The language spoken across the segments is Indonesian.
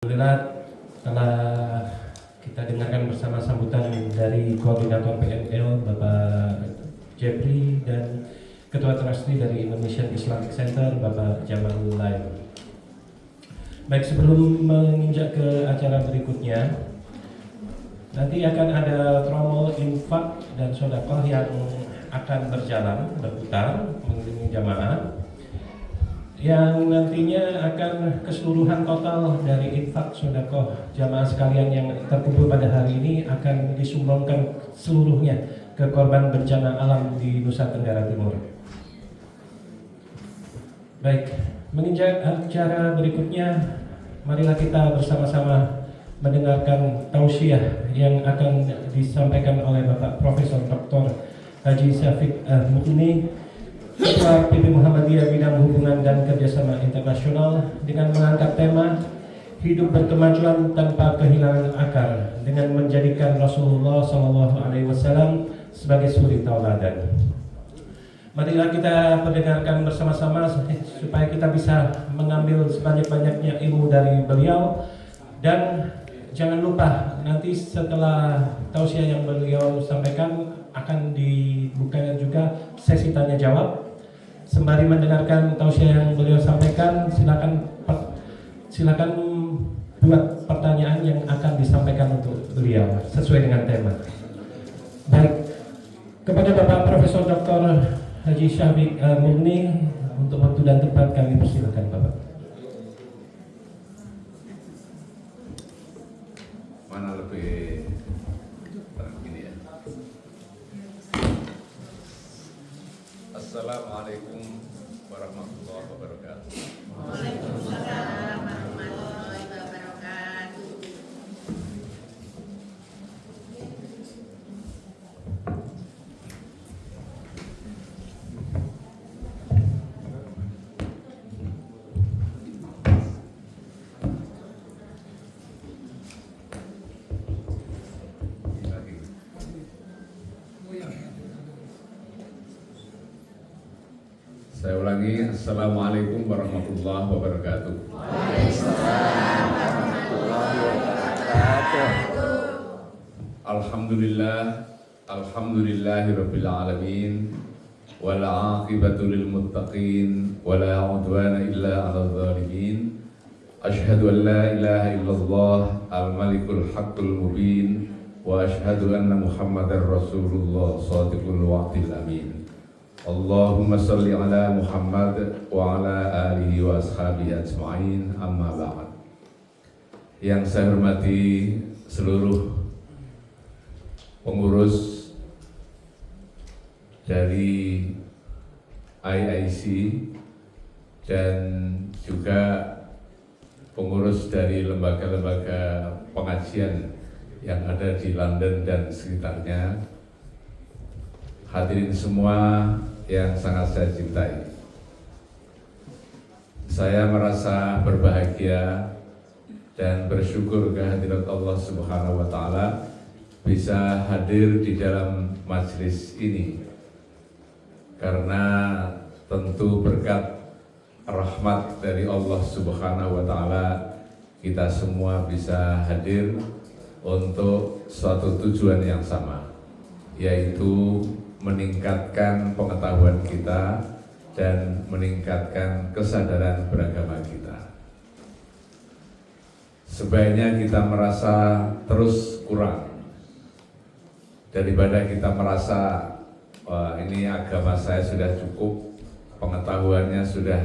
Alhamdulillah telah kita dengarkan bersama sambutan dari Koordinator PNL Bapak Jeffrey dan Ketua Trustee dari Indonesian Islamic Center Bapak Jamal Lain. Baik, sebelum menginjak ke acara berikutnya, nanti akan ada trommel infak dan sedekah yang akan berputar mengelilingi jamaah, yang nantinya akan keseluruhan total dari infak sedekah jamaah sekalian yang terkumpul pada hari ini akan disumbangkan seluruhnya ke korban bencana alam di Nusa Tenggara Timur. Baik, menginjak acara berikutnya, marilah kita bersama-sama mendengarkan tausiah yang akan disampaikan oleh Bapak Profesor Dr. Haji Syafiq Mukni, Ketua PP Muhammadiyah Bidang Hubungan dan Kerjasama Internasional, dengan mengangkat tema hidup berkemajuan tanpa kehilangan akar dengan menjadikan Rasulullah SAW sebagai suri tauladan. Marilah kita mendengarkan bersama-sama supaya kita bisa mengambil sebanyak-banyaknya ilmu dari beliau, dan jangan lupa nanti setelah tausiah yang beliau sampaikan akan dibuka juga sesi tanya jawab. Sembari mendengarkan tausiah yang beliau sampaikan, silakan buat pertanyaan yang akan disampaikan untuk beliau sesuai dengan tema. Baik, kepada Bapak Profesor Dr. Haji Syafiq Mukni, untuk waktu dan tempat kami persilakan Bapak. Mana lebih ini ya. Assalamualaikum warahmatullahi wabarakatuh. Waalaikumsalam warahmatullahi wabarakatuh. Saya ulangi, Assalamualaikum warahmatullahi wabarakatuh. Waalaikumsalam warahmatullahi wabarakatuh. Alhamdulillahirabbil alamin, wal 'aqibatu lil muttaqin, wala 'udwana illa 'alal zalimin. Asyhadu an la ilaha illallah al-malikul haqqul mubin, wa asyhadu anna Muhammadar Rasulullah shadiqul wa'dil amin. Allahumma salli ala Muhammad wa ala alihi wa ashabihi ajma'in, amma ba'd. Yang saya hormati seluruh pengurus dari IIC dan juga pengurus dari lembaga-lembaga pengajian yang ada di London dan sekitarnya, hadirin semua yang sangat saya cintai. Saya merasa berbahagia dan bersyukur kehadirat Allah Subhanahu wa Ta'ala bisa hadir di dalam majelis ini, karena tentu berkat rahmat dari Allah Subhanahu wa Ta'ala kita semua bisa hadir untuk suatu tujuan yang sama, yaitu meningkatkan pengetahuan kita dan meningkatkan kesadaran beragama kita. Sebaiknya kita merasa terus kurang daripada kita merasa wah, ini agama saya sudah cukup, pengetahuannya sudah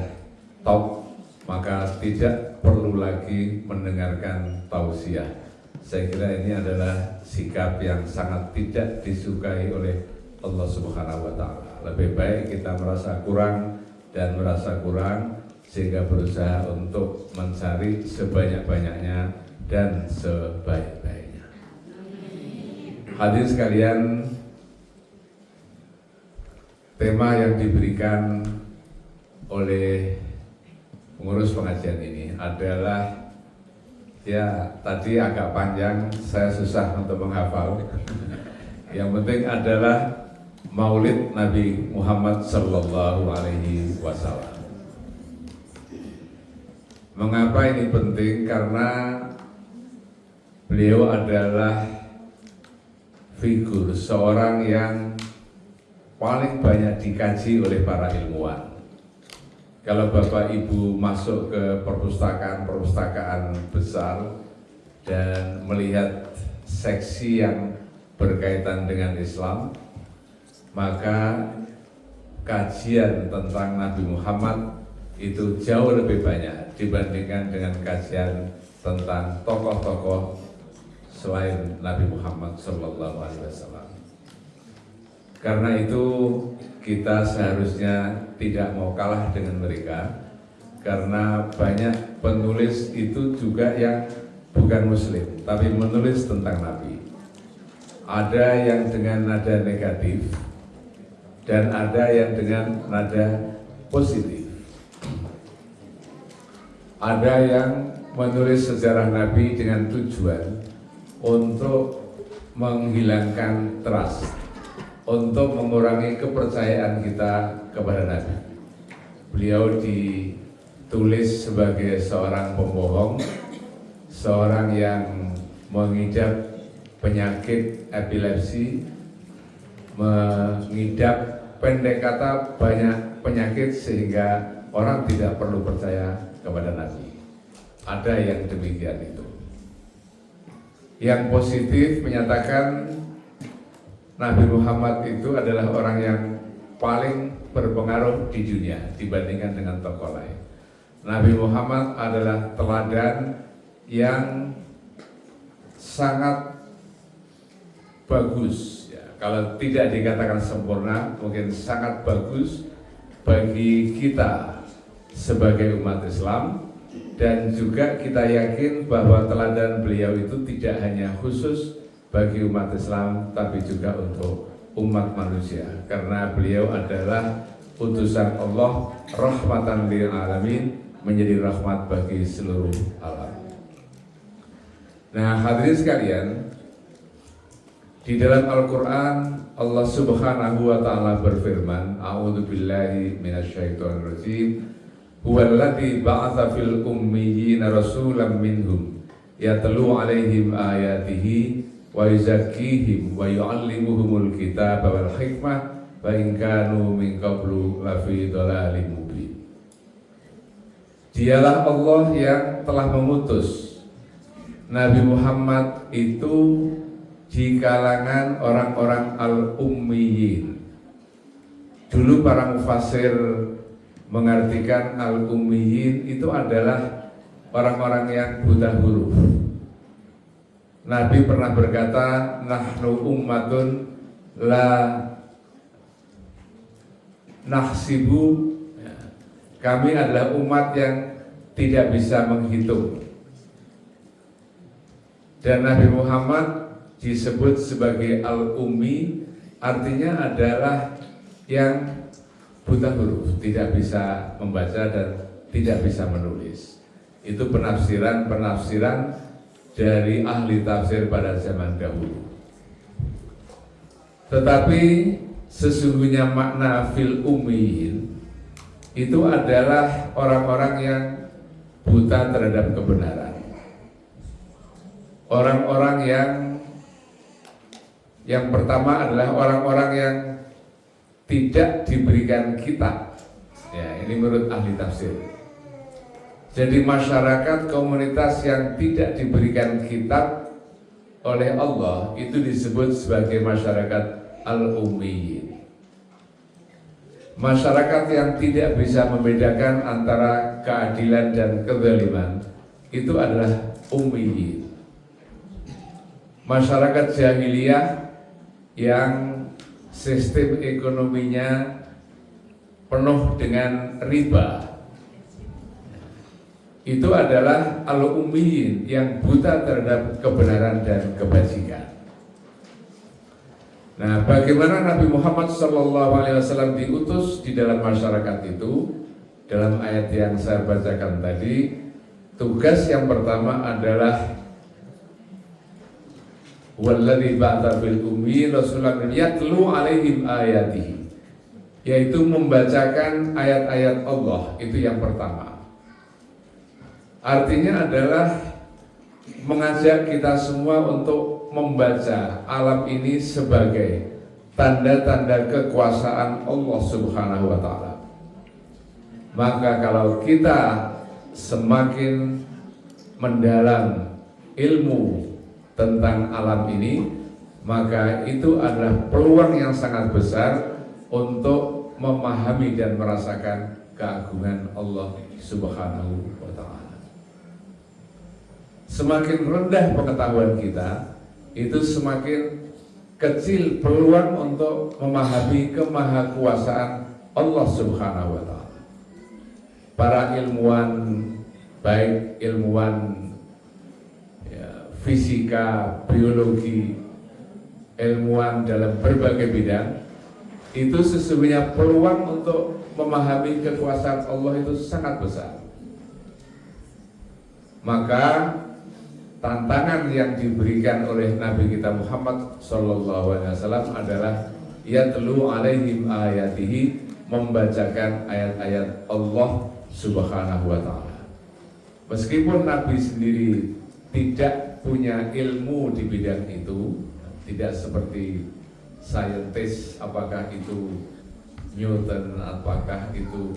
top, maka tidak perlu lagi mendengarkan tausiah. Saya kira ini adalah sikap yang sangat tidak disukai oleh Allah Subhanahu wa Ta'ala. Lebih baik kita merasa kurang dan merasa kurang sehingga berusaha untuk mencari sebanyak-banyaknya dan sebaik-baiknya. Hadirin sekalian, tema yang diberikan oleh pengurus pengajian ini adalah, ya tadi agak panjang, saya susah untuk menghafal. Yang penting adalah Maulid Nabi Muhammad Sallallahu Alaihi Wasallam. Mengapa ini penting? Karena beliau adalah figur seorang yang paling banyak dikaji oleh para ilmuwan. Kalau Bapak Ibu masuk ke perpustakaan besar dan melihat seksi yang berkaitan dengan Islam, maka kajian tentang Nabi Muhammad itu jauh lebih banyak dibandingkan dengan kajian tentang tokoh-tokoh selain Nabi Muhammad SAW. Karena itu kita seharusnya tidak mau kalah dengan mereka, karena banyak penulis itu juga yang bukan Muslim tapi menulis tentang Nabi. Ada yang dengan nada negatif dan ada yang dengan nada positif. Ada yang menulis sejarah Nabi dengan tujuan untuk menghilangkan trust, untuk mengurangi kepercayaan kita kepada Nabi. Beliau ditulis sebagai seorang pembohong, seorang yang mengidap penyakit epilepsi, mengidap pendek kata banyak penyakit sehingga orang tidak perlu percaya kepada Nabi. Ada yang demikian itu. Yang positif menyatakan Nabi Muhammad itu adalah orang yang paling berpengaruh di dunia dibandingkan dengan tokoh lain. Nabi Muhammad adalah teladan yang sangat bagus, ya. Kalau tidak dikatakan sempurna, mungkin sangat bagus bagi kita sebagai umat Islam, dan juga kita yakin bahwa teladan beliau itu tidak hanya khusus bagi umat Islam tapi juga untuk umat manusia, karena beliau adalah utusan Allah, rahmatan lil alamin, menjadi rahmat bagi seluruh alam. Nah, hadirin sekalian, di dalam Al-Quran Allah Subhanahu wa Ta'ala berfirman, A'udzubillahi minasyaitonir rajim, huwallazi ba'atsa fil ummiyina rasulan minhum yatlu 'alaihim ayatihi wa yuzakkihim wa yu'allimuhumul kitaba wal hikmah wa in kanu min qablu lafi dhalalin mubin. Dialah Allah yang telah mengutus Nabi Muhammad itu di kalangan orang-orang al-ummiyin. Dulu para mufassir mengartikan al-ummiyin itu adalah orang-orang yang buta huruf. Nabi pernah berkata, nahnu ummatun la nahsibu, kami adalah umat yang tidak bisa menghitung. Dan Nabi Muhammad disebut sebagai al-ummi, artinya adalah yang buta huruf, tidak bisa membaca dan tidak bisa menulis. Itu penafsiran dari ahli tafsir pada zaman dahulu. Tetapi sesungguhnya makna fil ummiyin itu adalah orang-orang yang buta terhadap kebenaran. Orang-orang yang pertama adalah orang-orang yang tidak diberikan kitab. Ya, ini menurut ahli tafsir. Jadi masyarakat komunitas yang tidak diberikan kitab oleh Allah itu disebut sebagai masyarakat al-ummiyin. Masyarakat yang tidak bisa membedakan antara keadilan dan kezaliman itu adalah ummiyin. Masyarakat jahiliyah yang sistem ekonominya penuh dengan riba, itu adalah al-ummiyin yang buta terhadap kebenaran dan kebajikan. Nah, bagaimana Nabi Muhammad SAW diutus di dalam masyarakat itu? Dalam ayat yang saya bacakan tadi, tugas yang pertama adalah walladzi ba'atsa fil ummi rasulan yatlu 'alaihim ayatihi, yaitu membacakan ayat-ayat Allah, itu yang pertama. Artinya adalah mengajak kita semua untuk membaca alam ini sebagai tanda-tanda kekuasaan Allah Subhanahu wa Ta'ala. Maka kalau kita semakin mendalam ilmu tentang alam ini, maka itu adalah peluang yang sangat besar untuk memahami dan merasakan keagungan Allah Subhanahu wa Ta'ala. Semakin rendah pengetahuan kita, itu semakin kecil peluang untuk memahami kemahakuasaan Allah Subhanahu wa Ta'ala. Para ilmuwan, baik ilmuwan fisika, biologi, ilmuwan dalam berbagai bidang, itu sesungguhnya peluang untuk memahami kekuasaan Allah itu sangat besar. Maka tantangan yang diberikan oleh Nabi kita Muhammad SAW adalah yatlu alaihim ayatihi, membacakan ayat-ayat Allah Subhanahu wa Ta'ala. Meskipun Nabi sendiri tidak punya ilmu di bidang itu, tidak seperti saintis, apakah itu Newton, apakah itu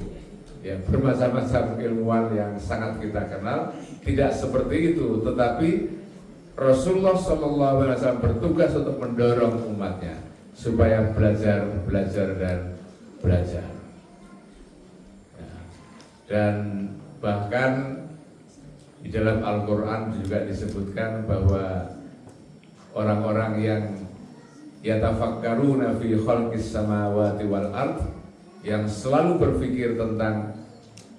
bermacam-macam ilmuwan yang sangat kita kenal, tidak seperti itu. Tetapi Rasulullah SAW bertugas untuk mendorong umatnya supaya belajar dan belajar. Dan bahkan di dalam Al-Quran juga disebutkan bahwa orang-orang yang yatafakkaruna fi khalqis samawati wal ard, yang selalu berpikir tentang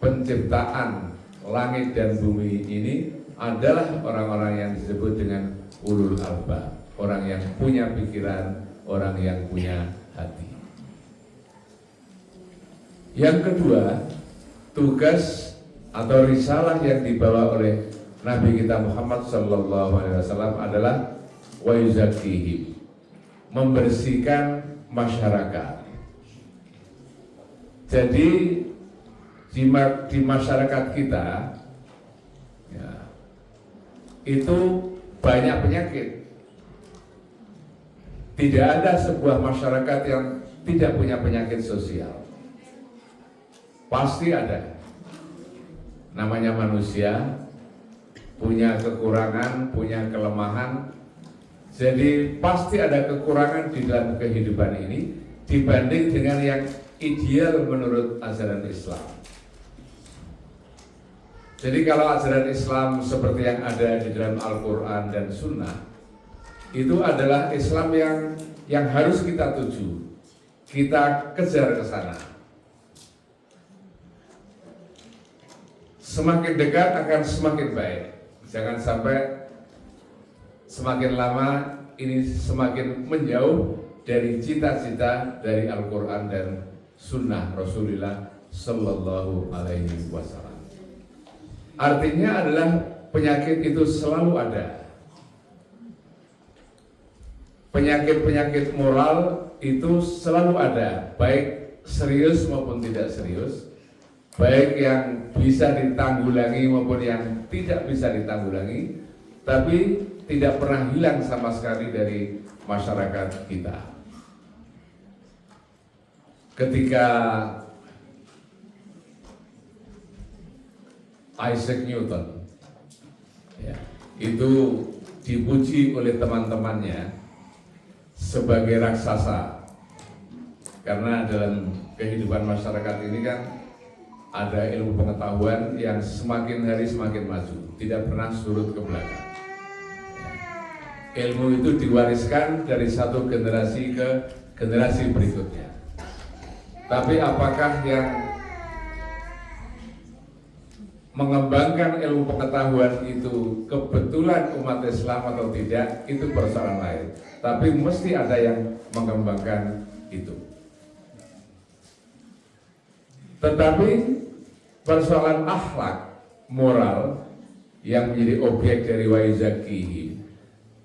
penciptaan langit dan bumi ini, adalah orang-orang yang disebut dengan ulul albab, orang yang punya pikiran, orang yang punya hati. Yang kedua, tugas atau risalah yang dibawa oleh Nabi kita Muhammad SAW adalah wa yuzakkihim, membersihkan masyarakat. Jadi di masyarakat kita itu banyak penyakit. Tidak ada sebuah masyarakat yang tidak punya penyakit sosial. Pasti ada. Namanya manusia, punya kekurangan, punya kelemahan. Jadi pasti ada kekurangan di dalam kehidupan ini dibanding dengan yang ideal menurut ajaran Islam. Jadi kalau ajaran Islam seperti yang ada di dalam Al-Quran dan Sunnah, itu adalah Islam yang harus kita tuju, kita kejar ke sana. Semakin dekat akan semakin baik. Jangan sampai semakin lama ini semakin menjauh dari cita-cita dari Al-Quran dan Sunnah Rasulullah Sallallahu Alaihi Wasallam. Artinya adalah penyakit itu selalu ada. Penyakit-penyakit moral itu selalu ada, baik serius maupun tidak serius, baik yang bisa ditanggulangi maupun yang tidak bisa ditanggulangi, tapi tidak pernah hilang sama sekali dari masyarakat kita. Ketika Isaac Newton itu dipuji oleh teman-temannya sebagai raksasa, karena dalam kehidupan masyarakat ini kan ada ilmu pengetahuan yang semakin hari semakin maju, tidak pernah surut ke belakang. Ilmu itu diwariskan dari satu generasi ke generasi berikutnya. Tapi apakah yang mengembangkan ilmu pengetahuan itu kebetulan umat Islam atau tidak, itu persoalan lain. Tapi mesti ada yang mengembangkan itu. Tetapi persoalan akhlak, moral yang menjadi objek dari wa yuzakkihim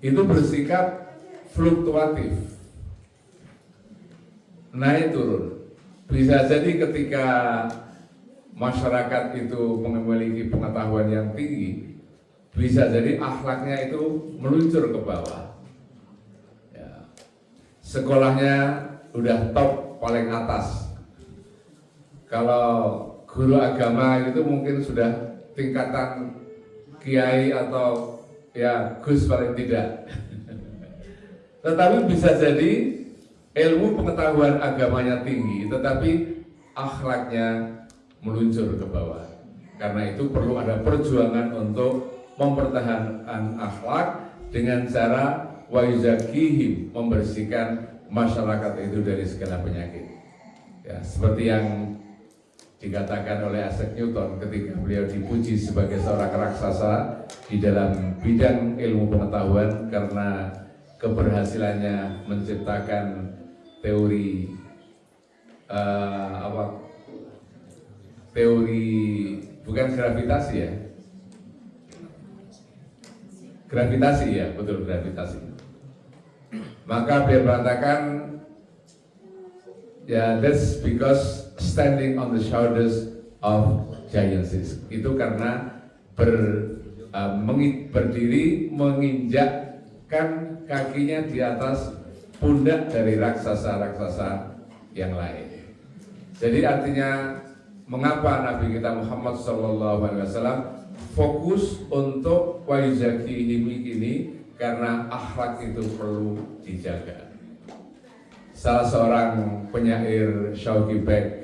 itu bersikap fluktuatif, naik turun. Bisa jadi ketika masyarakat itu memiliki pengetahuan yang tinggi, bisa jadi akhlaknya itu meluncur ke bawah. Ya. Sekolahnya udah top paling atas. Kalau guru agama itu mungkin sudah tingkatan kiai atau ya gus paling tidak. Tetapi bisa jadi ilmu pengetahuan agamanya tinggi, tetapi akhlaknya meluncur ke bawah. Karena itu perlu ada perjuangan untuk mempertahankan akhlak dengan cara wa yuzakihim, membersihkan masyarakat itu dari segala penyakit. Ya, seperti yang dikatakan oleh Isaac Newton ketika beliau dipuji sebagai seorang raksasa di dalam bidang ilmu pengetahuan karena keberhasilannya menciptakan teori teori bukan gravitasi ya, gravitasi ya, betul gravitasi. Maka beliau mengatakan ya, that's because standing on the shoulders of giants. Itu karena berdiri menginjakkan kakinya di atas pundak dari raksasa-raksasa yang lain. Jadi artinya mengapa Nabi kita Muhammad SAW fokus untuk waizakihim ini, karena akhlak itu perlu dijaga. Salah seorang penyair Syauqi Beg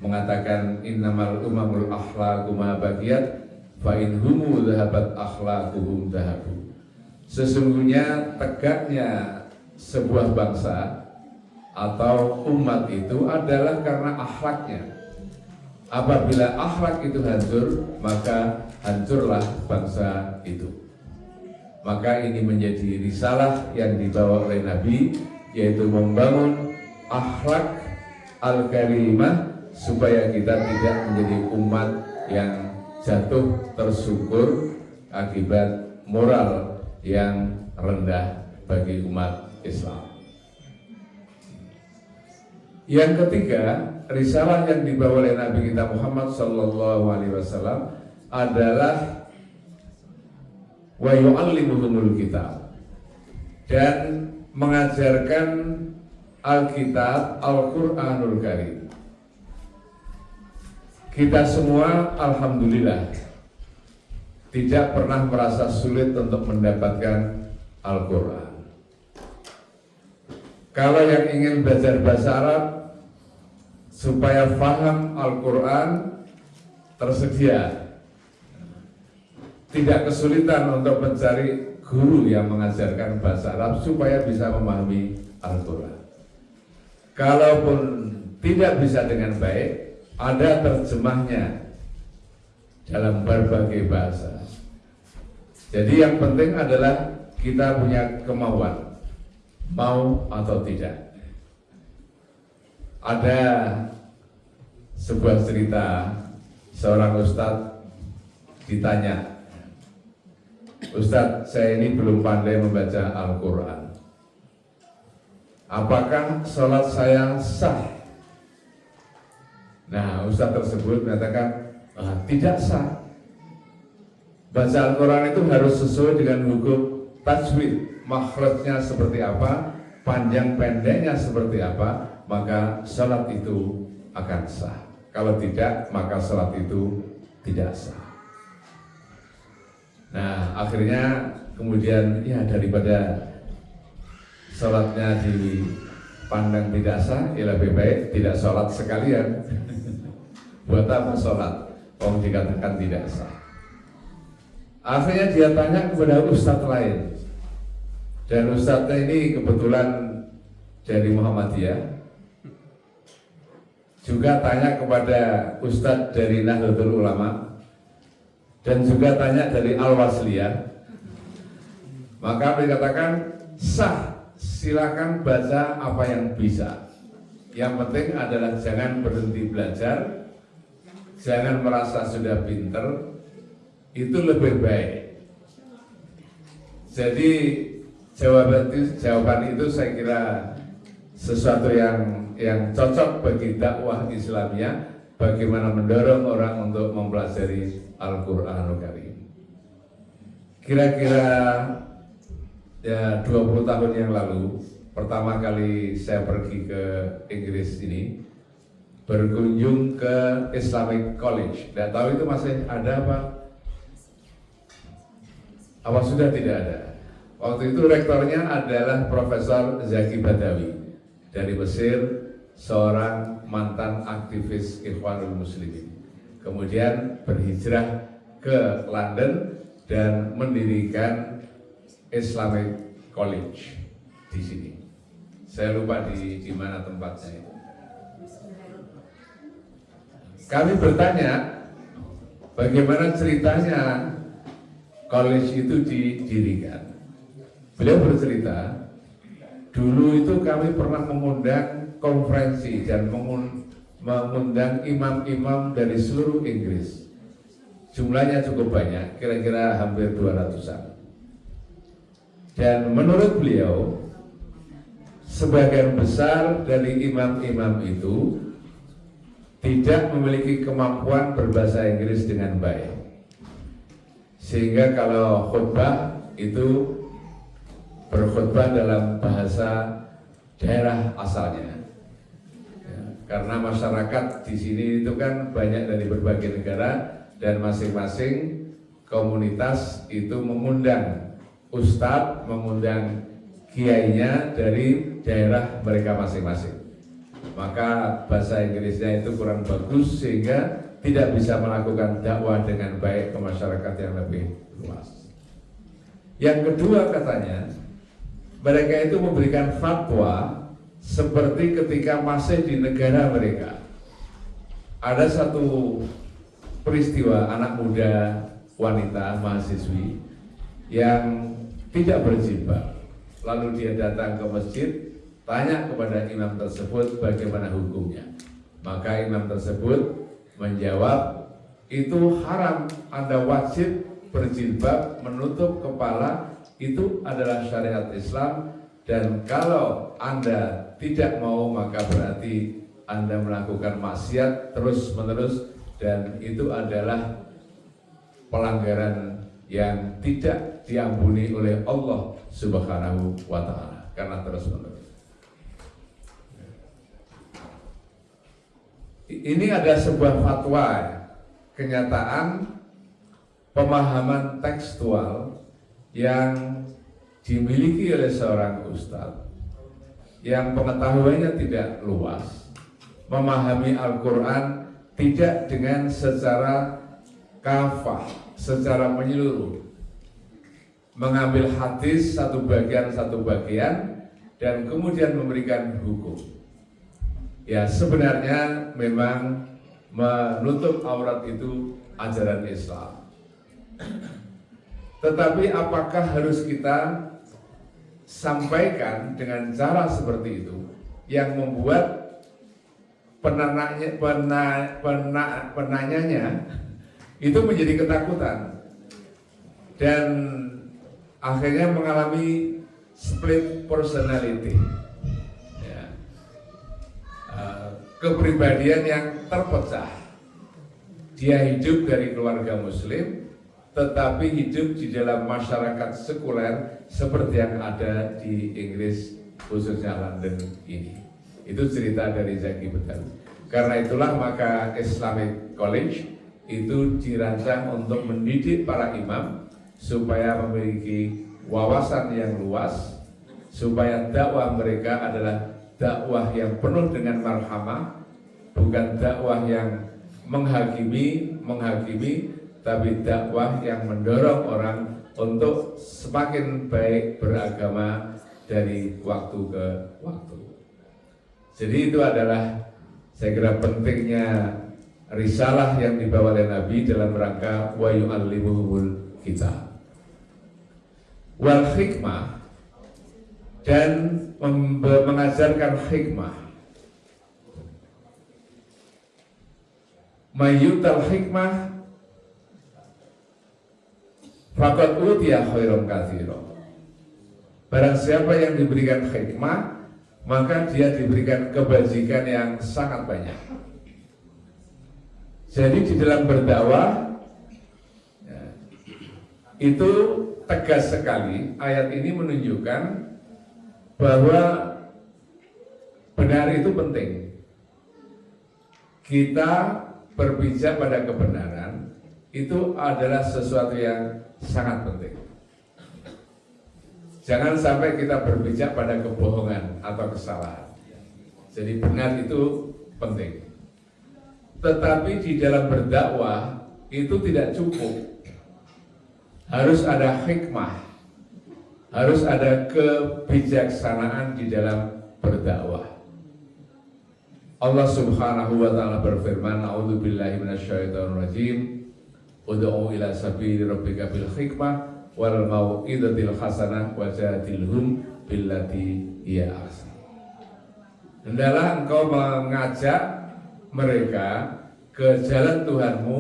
mengatakan innamal umamul akhlaqu ma baqiyat fa in humu dhahabat akhlaquhum dhahabu. Sesungguhnya tegaknya sebuah bangsa atau umat itu adalah karena akhlaknya. Apabila akhlak itu hancur, maka hancurlah bangsa itu. Maka ini menjadi risalah yang dibawa oleh Nabi, yaitu membangun akhlak al-karimah supaya kita tidak menjadi umat yang jatuh tersungkur akibat moral yang rendah bagi umat Islam. Yang ketiga, risalah yang dibawa oleh Nabi kita Muhammad SAW adalah wa yu'allimuhumul kitab, dan mengajarkan Alkitab, Al-Quranul Karim. Kita semua alhamdulillah tidak pernah merasa sulit untuk mendapatkan Al-Quran. Kalau yang ingin belajar bahasa Arab supaya paham Al-Quran, tersedia. Tidak kesulitan untuk mencari guru yang mengajarkan bahasa Arab supaya bisa memahami Al-Quran. Kalaupun tidak bisa dengan baik, ada terjemahnya dalam berbagai bahasa. Jadi yang penting adalah kita punya kemauan, mau atau tidak. Ada sebuah cerita, seorang ustadz ditanya, "Ustadz, saya ini belum pandai membaca Al-Quran. Apakah sholat saya sah?" Nah, ustadz tersebut mengatakan, tidak sah. Baca Al-Quran itu harus sesuai dengan hukum tajwid, makhrajnya seperti apa, panjang pendeknya seperti apa, maka sholat itu akan sah. Kalau tidak, maka sholat itu tidak sah. Nah, akhirnya kemudian ya daripada sholatnya dipandang tidak sah, ya lebih baik tidak sholat sekalian. Buat apa sholat? Kalau dikatakan tidak sah. Akhirnya dia tanya kepada ustadz lain, dan ustadznya ini kebetulan dari Muhammadiyah. Juga tanya kepada ustadz dari Nahdlatul Ulama, dan juga tanya dari Al-Wasliyah. Maka dikatakan sah, silakan baca apa yang bisa. Yang penting adalah jangan berhenti belajar, jangan merasa sudah pinter, itu lebih baik. Jadi jawaban itu saya kira sesuatu yang cocok bagi dakwah Islamiyah, bagaimana mendorong orang untuk mempelajari Al-Quranul Karim. Kira-kira ya 20 tahun yang lalu, pertama kali saya pergi ke Inggris ini, berkunjung ke Islamic College. Tidak tahu itu masih ada apa? Apa sudah tidak ada? Waktu itu rektornya adalah Profesor Zaki Badawi dari Mesir, seorang mantan aktivis Ikhwanul Muslimin. Kemudian berhijrah ke London dan mendirikan Islamic College di sini. Saya lupa di mana tempatnya itu. Kami bertanya bagaimana ceritanya college itu didirikan. Beliau bercerita, dulu itu kami pernah mengundang konferensi dan mengundang imam-imam dari seluruh Inggris. Jumlahnya cukup banyak, kira-kira hampir 200-an. Dan menurut beliau, sebagian besar dari imam-imam itu tidak memiliki kemampuan berbahasa Inggris dengan baik. Sehingga kalau khutbah itu berkhutbah dalam bahasa daerah asalnya. Ya, karena masyarakat di sini itu kan banyak dari berbagai negara dan masing-masing komunitas itu mengundang ustadz, mengundang kiainya dari daerah mereka masing-masing. Maka bahasa Inggrisnya itu kurang bagus sehingga tidak bisa melakukan dakwah dengan baik ke masyarakat yang lebih luas. Yang kedua katanya, mereka itu memberikan fatwa seperti ketika masih di negara mereka. Ada satu peristiwa anak muda wanita mahasiswi yang tidak berjilbab. Lalu dia datang ke masjid, tanya kepada imam tersebut bagaimana hukumnya. Maka imam tersebut menjawab, itu haram, Anda wajib berjilbab, menutup kepala, itu adalah syariat Islam, dan kalau Anda tidak mau maka berarti Anda melakukan maksiat terus-menerus, dan itu adalah pelanggaran yang tidak diampuni oleh Allah Subhanahu wa Ta'ala karena terus-menerus. Ini ada sebuah fatwa, kenyataan pemahaman tekstual yang dimiliki oleh seorang ustadz yang pengetahuannya tidak luas, memahami Al-Quran tidak dengan secara kafah, secara menyeluruh, mengambil hadis satu bagian dan kemudian memberikan hukum. Ya, sebenarnya memang menutup aurat itu ajaran Islam. Tetapi apakah harus kita sampaikan dengan cara seperti itu yang membuat penanyanya itu menjadi ketakutan dan akhirnya mengalami split personality, ya. Kepribadian yang terpecah. Dia hidup dari keluarga muslim tetapi hidup di dalam masyarakat sekuler seperti yang ada di Inggris, khususnya London ini. Itu cerita dari Zaki Badawi. Karena itulah maka Islamic College itu dirancang untuk mendidik para imam supaya memiliki wawasan yang luas, supaya dakwah mereka adalah dakwah yang penuh dengan marhamah, bukan dakwah yang menghakimi, tapi dakwah yang mendorong orang untuk semakin baik beragama dari waktu ke waktu. Jadi itu adalah saya kira pentingnya risalah yang dibawa oleh Nabi dalam rangka wa yu'allimuhumul kitab wal hikmah, dan mengajarkan hikmah. Mayyutal hikmah faqad utiya khairan katsira. Barang siapa yang diberikan hikmah, maka dia diberikan kebajikan yang sangat banyak. Jadi di dalam berdakwah ya, itu tegas sekali. Ayat ini menunjukkan bahwa benar itu penting. Kita berpijak pada kebenaran itu adalah sesuatu yang sangat penting. Jangan sampai kita berpijak pada kebohongan atau kesalahan. Jadi benar itu penting. Tetapi di dalam berdakwah itu tidak cukup. Harus ada hikmah, harus ada kebijaksanaan di dalam berdakwah. Allah Subhanahu wa taala berfirman, "A'udzubillahi minasyaitonirrajim. Ud'u ila sabili rabbika bil hikmah wal mau'izatil hasanah wajadilhum billati hiya ahsan." Hendaklah engkau mengajak mereka ke jalan Tuhanmu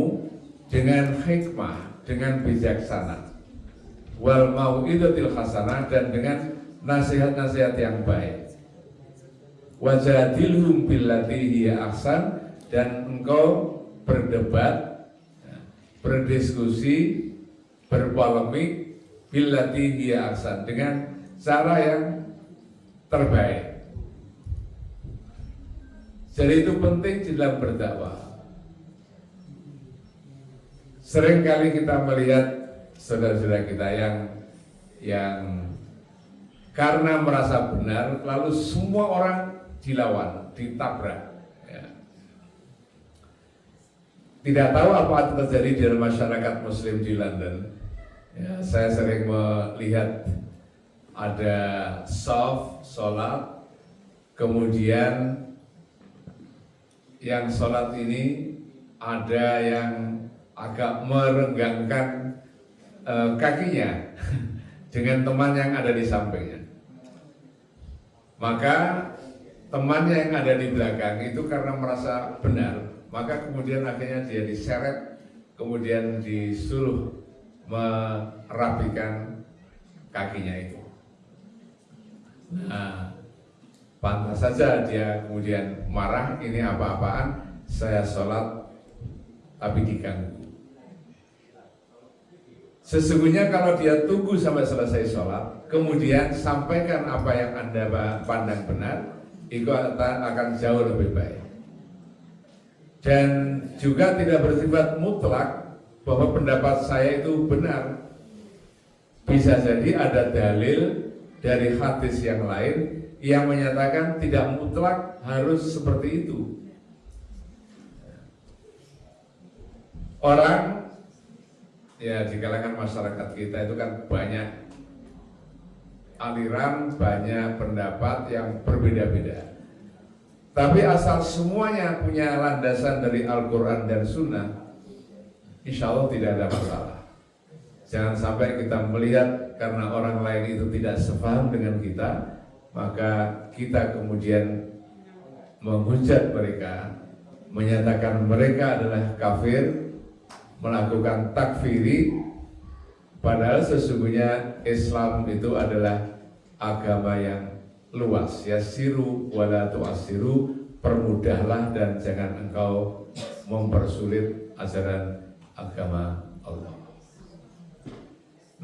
dengan hikmah, dengan bijaksana. Wal mau'izatil hasanah, dan dengan nasihat-nasihat yang baik. Wajadilhum billati hiya ahsan, dan engkau berdebat, berdiskusi, berpolemik billati hiya ahsan, dengan cara yang terbaik. Jadi itu penting di dalam berdakwah. Seringkali kita melihat saudara-saudara kita yang karena merasa benar lalu semua orang dilawan, ditabrak. Ya. Tidak tahu apa yang terjadi di dalam masyarakat Muslim di London. Ya, saya sering melihat ada sholat, kemudian yang sholat ini ada yang agak merenggangkan kakinya dengan teman yang ada di sampingnya. Maka temannya yang ada di belakang itu karena merasa benar, maka kemudian akhirnya dia diseret, kemudian disuruh merapikan kakinya itu. Nah, pantas saja dia kemudian marah, ini apa-apaan, saya sholat tapi diganggu. Sesungguhnya kalau dia tunggu sampai selesai sholat, kemudian sampaikan apa yang Anda pandang benar, itu akan jauh lebih baik. Dan juga tidak bersifat mutlak bahwa pendapat saya itu benar. Bisa jadi ada dalil dari hadis yang lain yang menyatakan tidak mutlak harus seperti itu. Orang ya di kalangan masyarakat kita itu kan banyak aliran, banyak pendapat yang berbeda-beda. Tapi asal semuanya punya landasan dari Al-Quran dan Sunnah, insya Allah tidak ada masalah. Jangan sampai kita melihat karena orang lain itu tidak sepaham dengan kita, maka kita kemudian menghujat mereka, menyatakan mereka adalah kafir, melakukan takfiri, padahal sesungguhnya Islam itu adalah agama yang luas. Yassiru wala tu'assiru, permudahlah dan jangan engkau mempersulit ajaran agama Allah.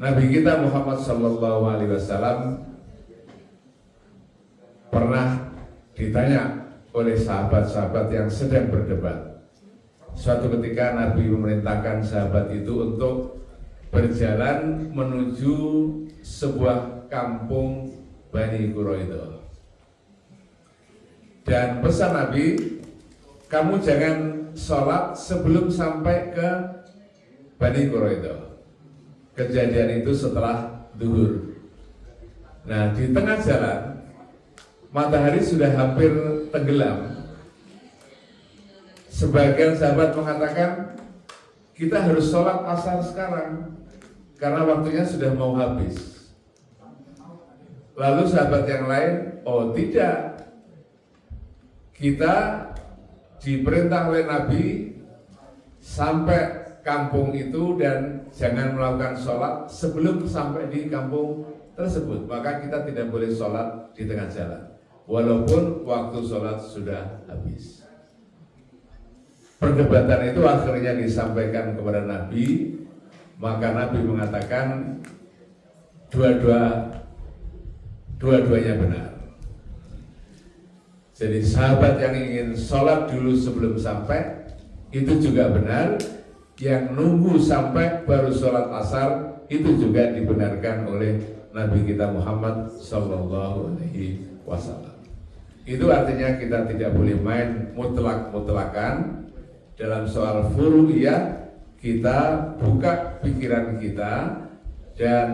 Nabi kita Muhammad sallallahu alaihi wasallam pernah ditanya oleh sahabat-sahabat yang sedang berdebat. Suatu ketika Nabi memerintahkan sahabat itu untuk berjalan menuju sebuah kampung Bani Quraidah. Dan pesan Nabi, kamu jangan sholat sebelum sampai ke Bani Quraidah. Kejadian itu setelah zuhur. Nah, di tengah jalan matahari sudah hampir tenggelam. Sebagian sahabat mengatakan kita harus sholat asar sekarang karena waktunya sudah mau habis. Lalu sahabat yang lain, oh tidak, kita diperintah oleh Nabi sampai kampung itu dan jangan melakukan sholat sebelum sampai di kampung tersebut. Maka kita tidak boleh sholat di tengah jalan walaupun waktu sholat sudah habis. Perdebatan itu akhirnya disampaikan kepada Nabi. Maka Nabi mengatakan, dua-duanya benar. Jadi sahabat yang ingin sholat dulu sebelum sampai itu juga benar, yang nunggu sampai baru sholat asar itu juga dibenarkan oleh Nabi kita Muhammad Sallallahu Alaihi Wasallam. Itu artinya kita tidak boleh main mutlak-mutlakan dalam soal furu'iyah. Kita buka pikiran kita, dan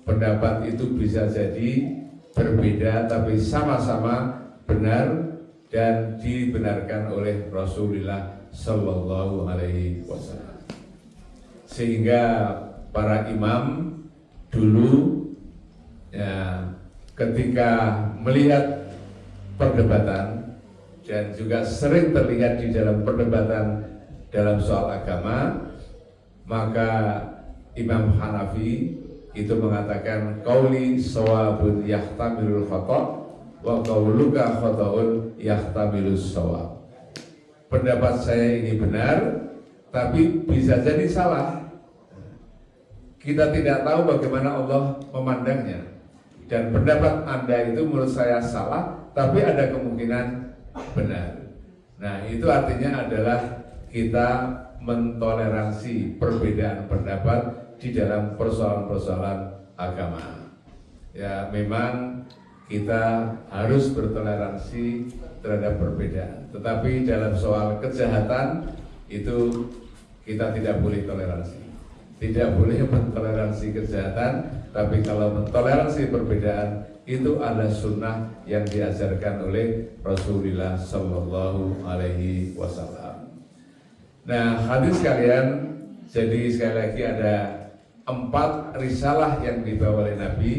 pendapat itu bisa jadi berbeda tapi sama-sama benar dan dibenarkan oleh Rasulullah Sallallahu Alaihi Wasallam. Sehingga para imam dulu ya, ketika melihat perdebatan, dan juga sering terlihat di dalam perdebatan dalam soal agama, maka Imam Hanafi itu mengatakan qauli shawabun yahtamilul khata' wa qauluka khata'un yahtamilus shawab. Pendapat saya ini benar tapi bisa jadi salah. Kita tidak tahu bagaimana Allah memandangnya, dan pendapat Anda itu menurut saya salah tapi ada kemungkinan benar. Nah, itu artinya adalah kita mentoleransi perbedaan pendapat di dalam persoalan-persoalan agama. Ya, memang kita harus bertoleransi terhadap perbedaan. Tetapi dalam soal kejahatan itu kita tidak boleh toleransi. Tidak boleh mentoleransi kejahatan, tapi kalau mentoleransi perbedaan itu ada sunnah yang diajarkan oleh Rasulullah Sallallahu Alaihi Wasallam. Nah, hadis sekalian, jadi sekali lagi ada 4 risalah yang dibawa oleh Nabi.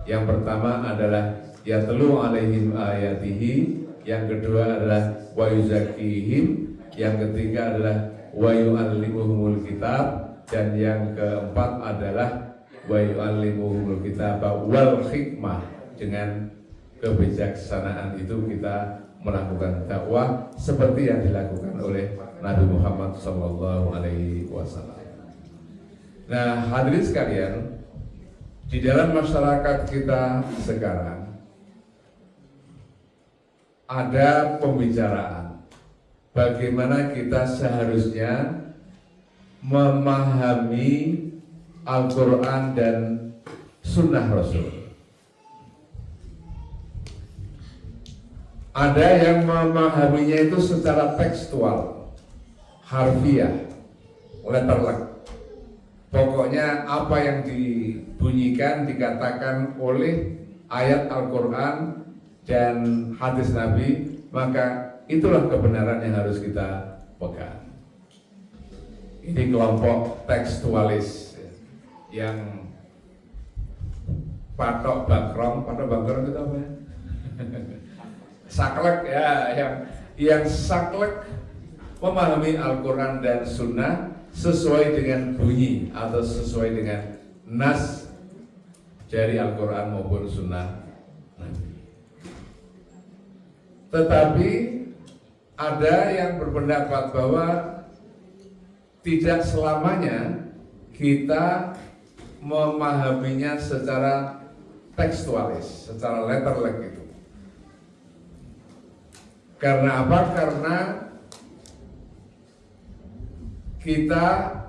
Yang pertama adalah yatlu alaihim ayatihi, yang kedua adalah wa yuzakihim, yang ketiga adalah wa yu'allimuhumul kitab, dan yang keempat adalah wa yu'allimuhumul kitab wal hikmah. Dengan kebijaksanaan itu kita melakukan dakwah seperti yang dilakukan oleh Nabi Muhammad Sallallahu Alaihi Wasallam. Nah, hadirin sekalian, di dalam masyarakat kita sekarang ada pembicaraan bagaimana kita seharusnya memahami Al-Quran dan Sunnah Rasul. Ada yang memahaminya itu secara tekstual, harfiah, letterlek. Pokoknya apa yang dibunyikan, dikatakan oleh ayat Al-Quran dan hadis Nabi, maka itulah kebenaran yang harus kita pegang. Ini kelompok tekstualis yang patok bakrong itu apa ya? Saklek ya, yang saklek memahami Al-Quran dan Sunnah sesuai dengan bunyi atau sesuai dengan nas dari Al-Quran maupun Sunnah Nabi. Tetapi ada yang berpendapat bahwa tidak selamanya kita memahaminya secara tekstualis, secara letterlek itu. Karena apa? Karena kita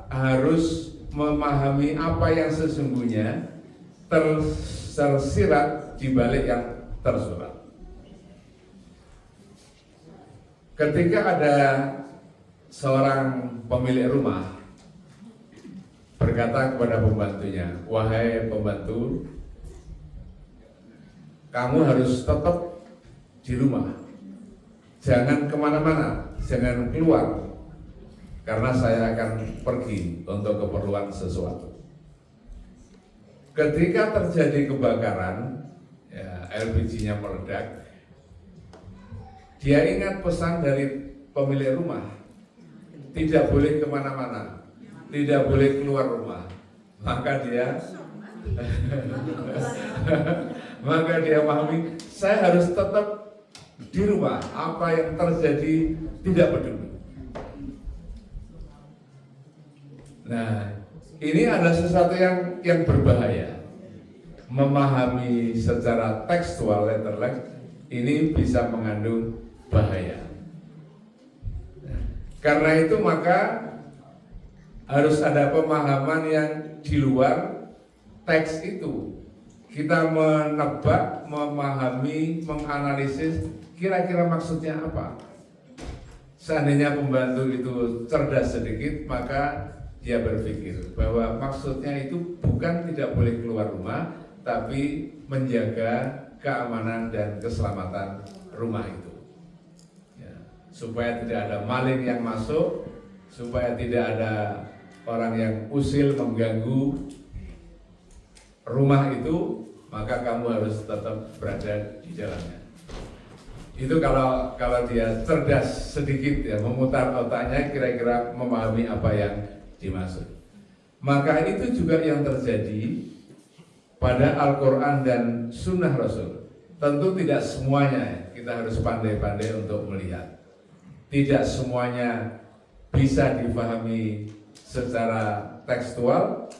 harus memahami apa yang sesungguhnya tersirat di balik yang tersurat. Ketika ada seorang pemilik rumah berkata kepada pembantunya, "Wahai pembantu, kamu harus tetap di rumah. Jangan kemana-mana, jangan keluar, karena saya akan pergi untuk keperluan sesuatu." Ketika terjadi kebakaran, ya, LPG-nya meledak, dia ingat pesan dari pemilik rumah, tidak boleh kemana-mana, tidak boleh keluar rumah. Maka dia memahami, saya harus tetap di rumah, apa yang terjadi tidak peduli. Nah, ini adalah sesuatu yang berbahaya. memahami secara tekstual letterlek ini bisa mengandung bahaya. Karena itu maka harus ada pemahaman yang di luar teks itu. Kita menebak, memahami, menganalisis kira-kira maksudnya apa. Seandainya pembantu itu cerdas sedikit, maka dia berpikir bahwa maksudnya itu bukan tidak boleh keluar rumah, tapi menjaga keamanan dan keselamatan rumah itu. Ya, supaya tidak ada maling yang masuk, supaya tidak ada orang yang usil mengganggu rumah itu, maka kamu harus tetap berada di dalamnya. Itu kalau dia cerdas sedikit ya, memutar otaknya kira-kira memahami apa yang dimaksud. Maka itu juga yang terjadi pada Al-Quran dan Sunnah Rasul. Tentu tidak semuanya kita harus pandai-pandai untuk melihat. Tidak semuanya bisa dipahami secara tekstual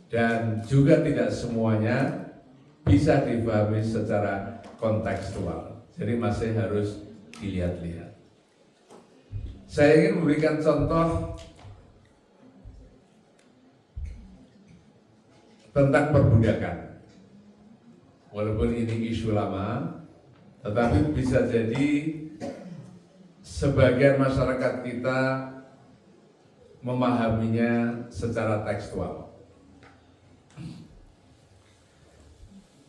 dan juga tidak semuanya bisa dipahami secara kontekstual. Jadi masih harus dilihat-lihat. Saya ingin memberikan contoh tentang perbudakan. Walaupun ini isu lama, tetapi bisa jadi sebagian masyarakat kita memahaminya secara tekstual.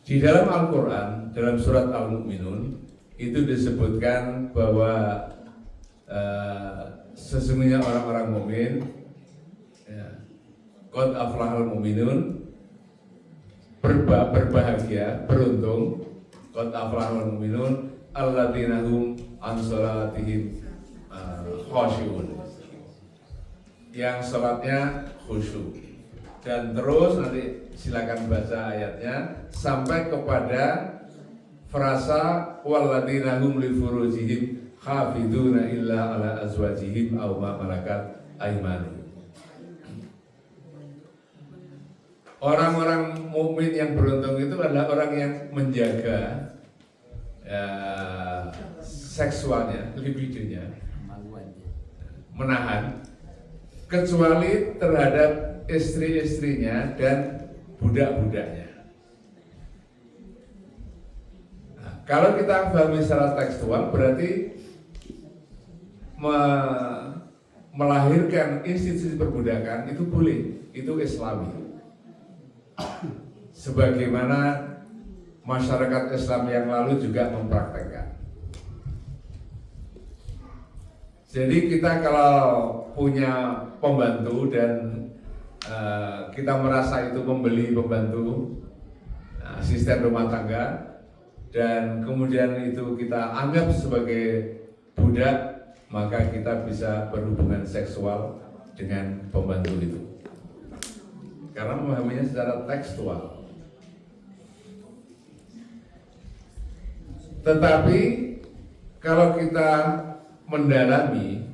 Di dalam Al-Quran, dalam surat Al-Mu'minun, itu disebutkan bahwa sesungguhnya orang-orang mukmin, qad aflahal mu'minun, berbahagia, beruntung, qad aflahal mu'minun alladzina hum an salatihim khashi'un, yang salatnya khusyuk. Dan terus nanti silakan baca ayatnya sampai kepada frasa walladzina hum li furujihim hafiduna illa ala azwajihim aw ma malakat aymanuhum. Orang-orang mukmin yang beruntung itu adalah orang yang menjaga seksualnya, libidonya, menahan, kecuali terhadap istri-istrinya dan budak-budaknya. Nah, kalau kita pahami secara tekstual berarti melahirkan institusi perbudakan itu boleh, itu Islami. Sebagaimana masyarakat Islam yang lalu juga mempraktekkan. Jadi kita kalau punya pembantu dan kita merasa itu membeli pembantu asisten rumah tangga dan kemudian itu kita anggap sebagai budak, maka kita bisa berhubungan seksual dengan pembantu itu karena memahaminya secara tekstual. Tetapi kalau kita mendalami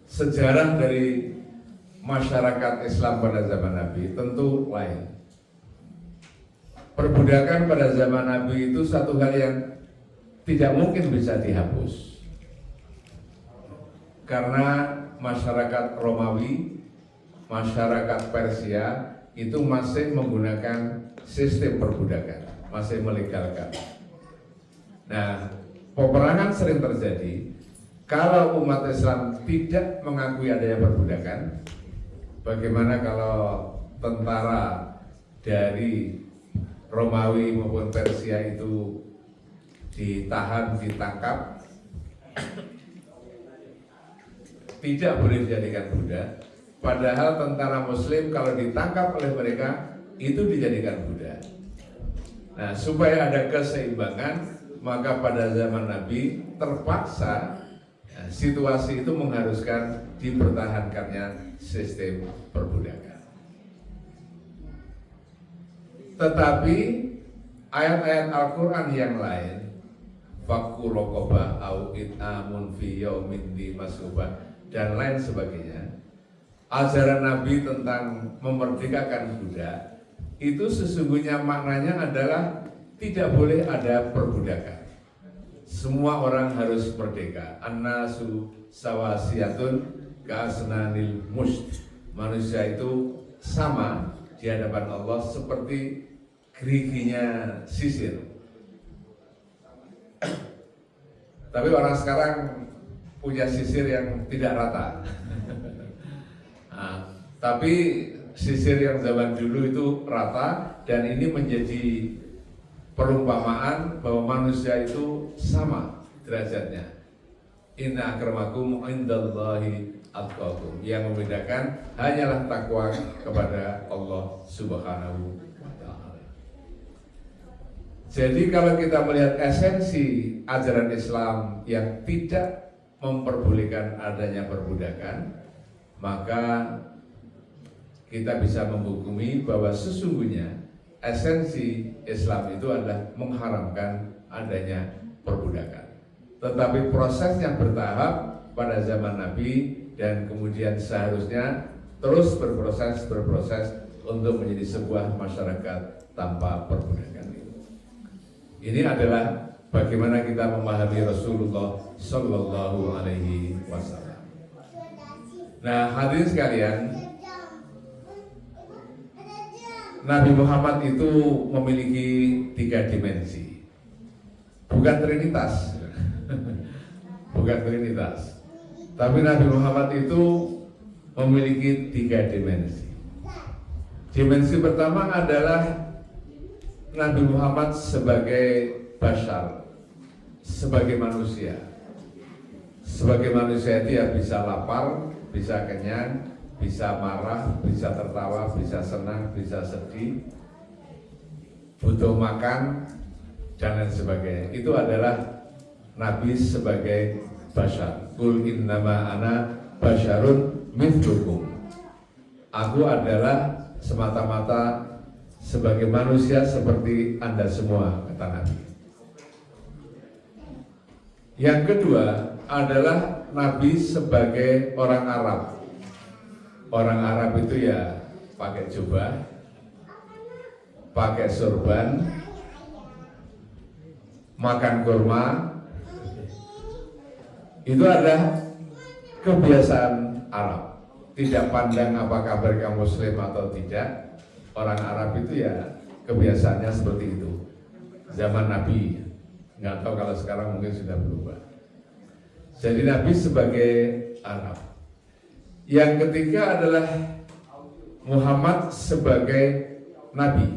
sejarah dari masyarakat Islam pada zaman Nabi tentu lain. Perbudakan pada zaman Nabi itu satu hal yang tidak mungkin bisa dihapus. Karena masyarakat Romawi, masyarakat Persia itu masih menggunakan sistem perbudakan, masih melegalkan. Nah, peperangan sering terjadi kalau umat Islam tidak mengakui adanya perbudakan. Bagaimana kalau tentara dari Romawi maupun Persia itu ditahan, ditangkap, tidak boleh dijadikan budak. Padahal tentara Muslim kalau ditangkap oleh mereka itu dijadikan budak. Nah, supaya ada keseimbangan, maka pada zaman Nabi terpaksa situasi itu mengharuskan dipertahankannya sistem perbudakan. Tetapi ayat-ayat Al-Quran yang lain, fakku rokobah au it'amun fi yaumin di masubah dan lain sebagainya, ajaran Nabi tentang memerdekakan budak itu sesungguhnya maknanya adalah tidak boleh ada perbudakan. Semua orang harus merdeka. An-nasu sawasiyatun ka'asnanil musht. Manusia itu sama di hadapan Allah seperti geriginya sisir. Tapi orang sekarang punya sisir yang tidak rata. Nah, tapi sisir yang zaman dulu itu rata, dan ini menjadi perumpamaan bahwa manusia itu sama derajatnya. Inna akramakum indallahi atqakum. Yang membedakan hanyalah takwa kepada Allah Subhanahu wa taala. Jadi kalau kita melihat esensi ajaran Islam yang tidak memperbolehkan adanya perbudakan, maka kita bisa menghukumi bahwa sesungguhnya esensi Islam itu adalah mengharamkan adanya perbudakan. Tetapi prosesnya bertahap pada zaman Nabi, dan kemudian seharusnya terus berproses untuk menjadi sebuah masyarakat tanpa perbudakan. Ini adalah bagaimana kita memahami Rasulullah Shallallahu Alaihi Wasallam. Nah, hadirin sekalian, Nabi Muhammad itu memiliki 3 dimensi, bukan trinitas, bukan trinitas. Tapi Nabi Muhammad itu memiliki 3 dimensi. Dimensi pertama adalah Nabi Muhammad sebagai bashar, sebagai manusia. Sebagai manusia itu ya bisa lapar, bisa kenyang, bisa marah, bisa tertawa, bisa senang, bisa sedih, butuh makan, dan lain sebagainya. Itu adalah Nabi sebagai bashar. Qul innama ana basyarun mithlukum. Aku adalah semata-mata sebagai manusia seperti Anda semua, kata Nabi. Yang kedua adalah Nabi sebagai orang Arab. Orang Arab itu ya pakai jubah, pakai sorban, makan kurma. Itu adalah kebiasaan Arab. Tidak pandang apakah mereka Muslim atau tidak. Orang Arab itu ya kebiasaannya seperti itu. Zaman Nabi, nggak tahu kalau sekarang mungkin sudah berubah. Jadi Nabi sebagai Arab. Yang ketiga adalah Muhammad sebagai Nabi.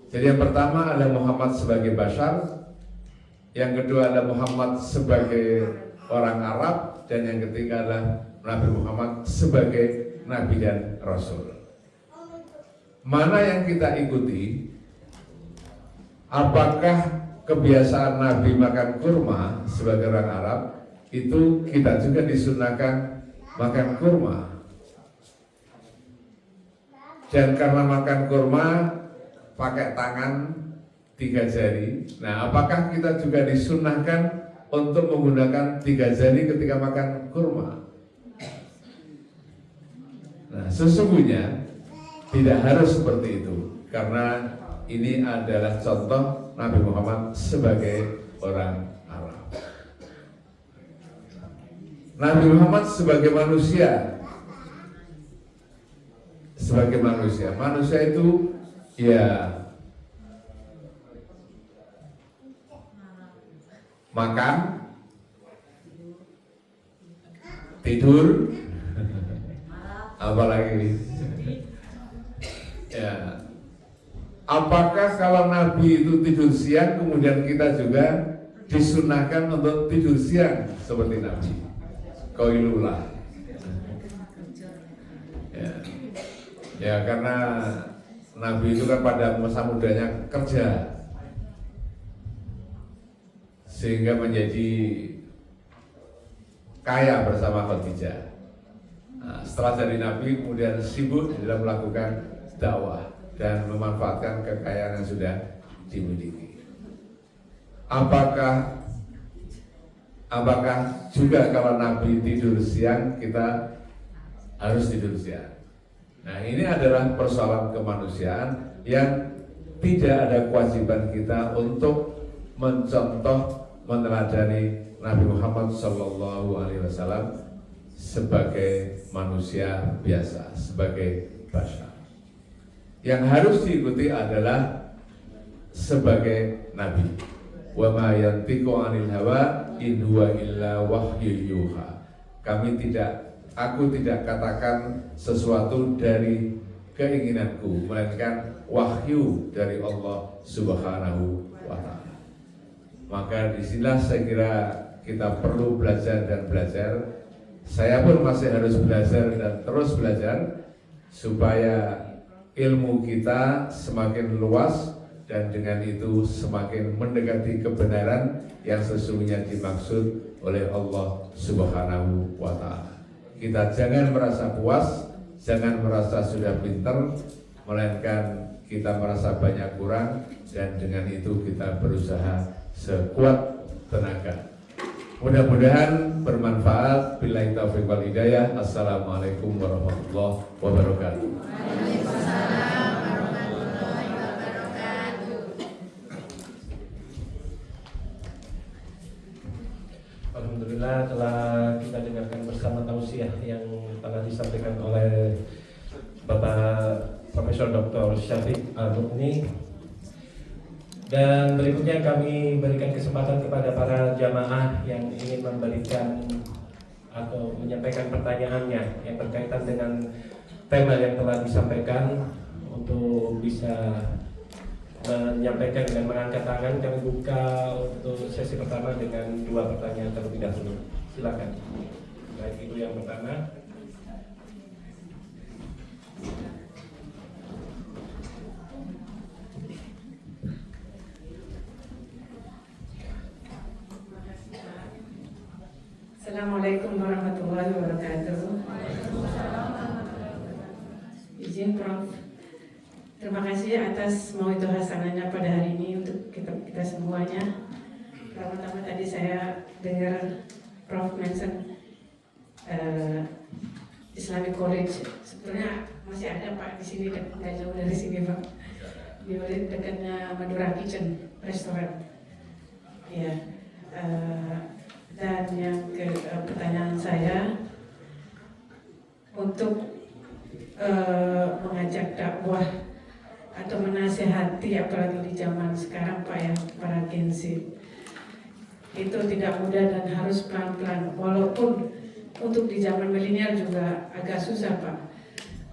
Jadi yang pertama adalah Muhammad sebagai bashar, yang kedua adalah Muhammad sebagai orang Arab, dan yang ketiga adalah Nabi Muhammad sebagai Nabi dan Rasul. Mana yang kita ikuti? Apakah kebiasaan Nabi makan kurma sebagai orang Arab, itu kita juga disunahkan makan kurma. Dan karena makan kurma pakai tangan 3 jari. Nah, apakah kita juga disunahkan untuk menggunakan 3 jari ketika makan kurma? Nah, sesungguhnya tidak harus seperti itu, karena ini adalah contoh Nabi Muhammad sebagai orang Arab. Nabi Muhammad sebagai manusia. Sebagai manusia. Manusia itu ya makan, tidur, apalagi ya. Apakah kalau Nabi itu tidur siang, kemudian kita juga disunahkan untuk tidur siang seperti Nabi? Qailullah. Ya, karena Nabi itu kan pada masa mudanya kerja, sehingga menjadi kaya bersama Khadijah. Nah, setelah jadi Nabi kemudian sibuk dalam melakukan dakwah dan memanfaatkan kekayaan yang sudah dimiliki. Apakah juga kalau Nabi tidur siang kita harus tidur siang? Nah, ini adalah persoalan kemanusiaan yang tidak ada kewajiban kita untuk mencontoh, meneladani Nabi Muhammad SAW sebagai manusia biasa, sebagai bashar. Yang harus diikuti adalah sebagai Nabi. Wa ma yantiqu 'anil hawa in huwa illa wahyu yuha. Aku tidak katakan sesuatu dari keinginanku, melainkan wahyu dari Allah Subhanahu wa Ta'ala. Maka disinilah saya kira kita perlu belajar dan belajar. Saya pun masih harus belajar dan terus belajar supaya ilmu kita semakin luas dan dengan itu semakin mendekati kebenaran yang sesungguhnya dimaksud oleh Allah Subhanahu wa Ta'ala. Kita jangan merasa puas, jangan merasa sudah pintar, melainkan kita merasa banyak kurang dan dengan itu kita berusaha sekuat tenaga. Mudah-mudahan bermanfaat. Billahi taufiq wal hidayah. Assalamualaikum warahmatullahi wabarakatuh. Waalaikumsalam warahmatullahi wabarakatuh. Alhamdulillah telah kita dengarkan bersama tausiah yang telah disampaikan oleh Bapak Profesor Dr. Syafiq Al-Mughni. Dan berikutnya kami berikan kesempatan kepada para jamaah yang ingin memberikan atau menyampaikan pertanyaannya yang berkaitan dengan tema yang telah disampaikan untuk bisa menyampaikan dengan mengangkat tangan. Kami buka untuk sesi pertama dengan 2 pertanyaan terlebih dahulu. Silakan. Baik, itu yang pertama. Assalamualaikum warahmatullahi wabarakatuh. Izin Prof. Terima kasih atas mau itu hasanahnya pada hari ini untuk kita semuanya. Pertama-tama tadi saya dengar Prof mention Islamic College. Sebetulnya masih ada Pak di sini, nggak jauh dari sini Pak. Di dekatnya Madura Kitchen restoran. Ya. Dan yang pertanyaan saya untuk mengajak dakwah atau menasehati apalagi di zaman sekarang Pak ya, para Gen Z itu tidak mudah dan harus pelan-pelan, walaupun untuk di zaman milenial juga agak susah Pak.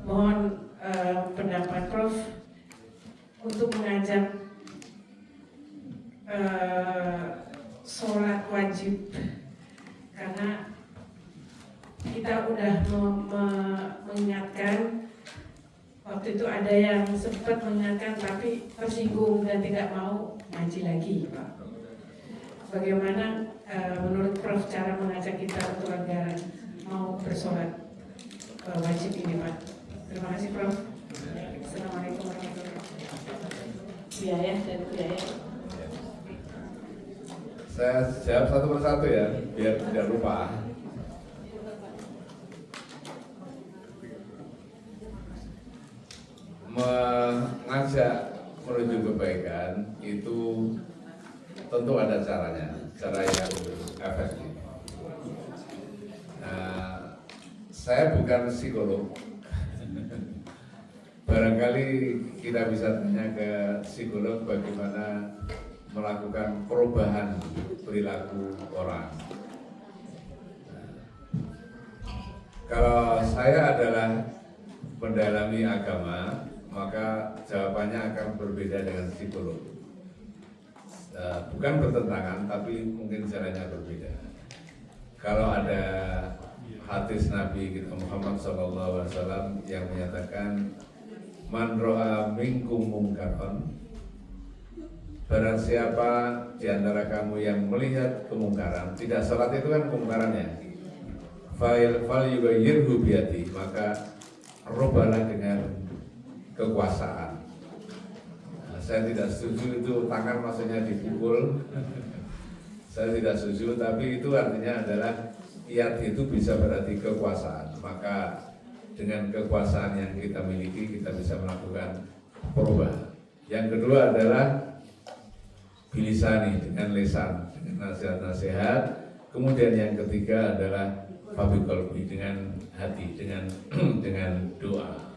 Mohon pendapat Prof untuk mengajak sholat wajib, karena kita udah mengingatkan. Waktu itu ada yang sempat mengingatkan tapi tersinggung dan tidak mau ngaji lagi Pak. Bagaimana menurut Prof cara mengajak kita untuk agar mau bersolat wajib ini Pak? Terima kasih Prof. Assalamualaikum warahmatullahi wabarakatuh. Biaya dan biaya. Saya jawab satu persatu ya, biar tidak lupa. Mengajak menuju kebaikan itu tentu ada caranya, cara yang efektif. Nah, saya bukan psikolog. Barangkali kita bisa tanya ke psikolog bagaimana melakukan perubahan perilaku orang. Kalau saya adalah mendalami agama, maka jawabannya akan berbeda dengan psikolog. Bukan bertentangan, tapi mungkin caranya berbeda. Kalau ada hadis Nabi kita Muhammad SAW yang menyatakan, man ro'a minkum mungkaron, barang siapa di antara kamu yang melihat kemungkaran, tidak sholat itu kan kemungkarannya, fal yughayyirhu biyadihi, maka robalah dengan kekuasaan. Nah, saya tidak setuju itu tangan maksudnya dipukul. Saya tidak setuju, tapi itu artinya adalah iyad itu bisa berarti kekuasaan. Maka dengan kekuasaan yang kita miliki kita bisa melakukan perubahan. Yang kedua adalah bilisani dengan lisan, dengan nasihat-nasihat. Kemudian yang ketiga adalah fabiqalbi dengan hati, dengan doa.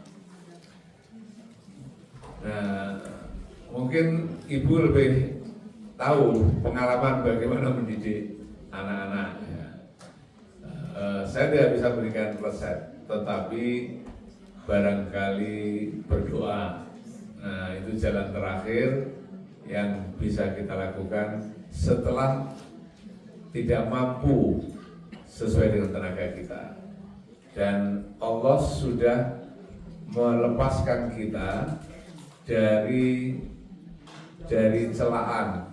Nah, mungkin ibu lebih tahu pengalaman bagaimana mendidik anak-anak. Saya tidak bisa berikan resep, tetapi barangkali berdoa. Nah, itu jalan terakhir yang bisa kita lakukan setelah tidak mampu sesuai dengan tenaga kita. Dan Allah sudah melepaskan kita dari celaan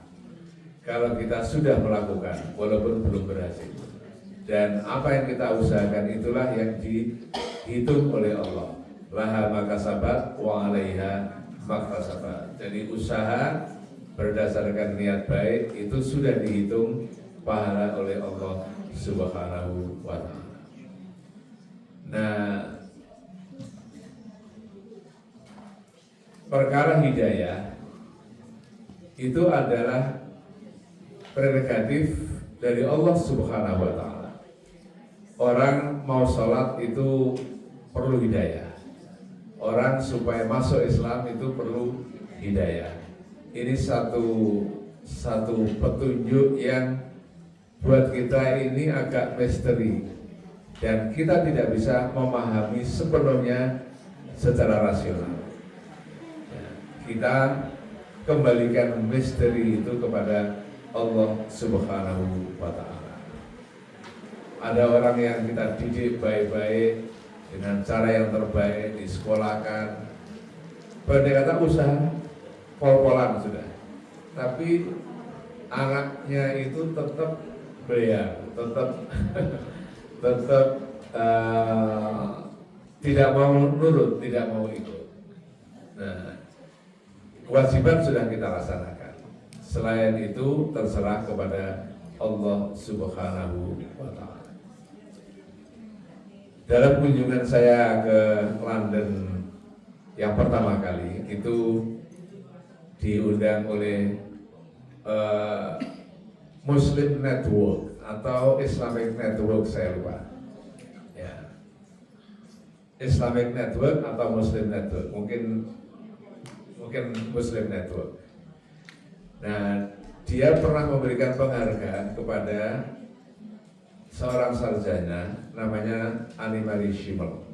kalau kita sudah melakukan walaupun belum berhasil. Dan apa yang kita usahakan itulah yang dihitung oleh Allah. Laha makasabat wa 'alaiha maktasabat. Jadi usaha berdasarkan niat baik itu sudah dihitung pahala oleh Allah Subhanahu wa ta'ala. Nah, perkara hidayah itu adalah prerogatif dari Allah Subhanahu wa ta'ala. Orang mau sholat itu perlu hidayah. Orang supaya masuk Islam itu perlu hidayah. Ini satu petunjuk yang buat kita ini agak misteri dan kita tidak bisa memahami sepenuhnya secara rasional. Kita kembalikan misteri itu kepada Allah Subhanahu wa ta'ala. Ada orang yang kita didik baik-baik dengan cara yang terbaik, disekolahkan, pendekatan usaha pol-polan sudah, tapi anaknya itu tetap beliau, tetap tidak mau nurut, tidak mau ikut. Nah, kewajiban sudah kita laksanakan. Selain itu terserah kepada Allah Subhanahu wa ta'ala. Dalam kunjungan saya ke London yang pertama kali itu diundang oleh Muslim Network atau Islamic Network, saya lupa. Ya. Islamic Network atau Muslim Network, mungkin Muslim Network. Nah, dia pernah memberikan penghargaan kepada seorang sarjana namanya Anne-Marie Schimmel.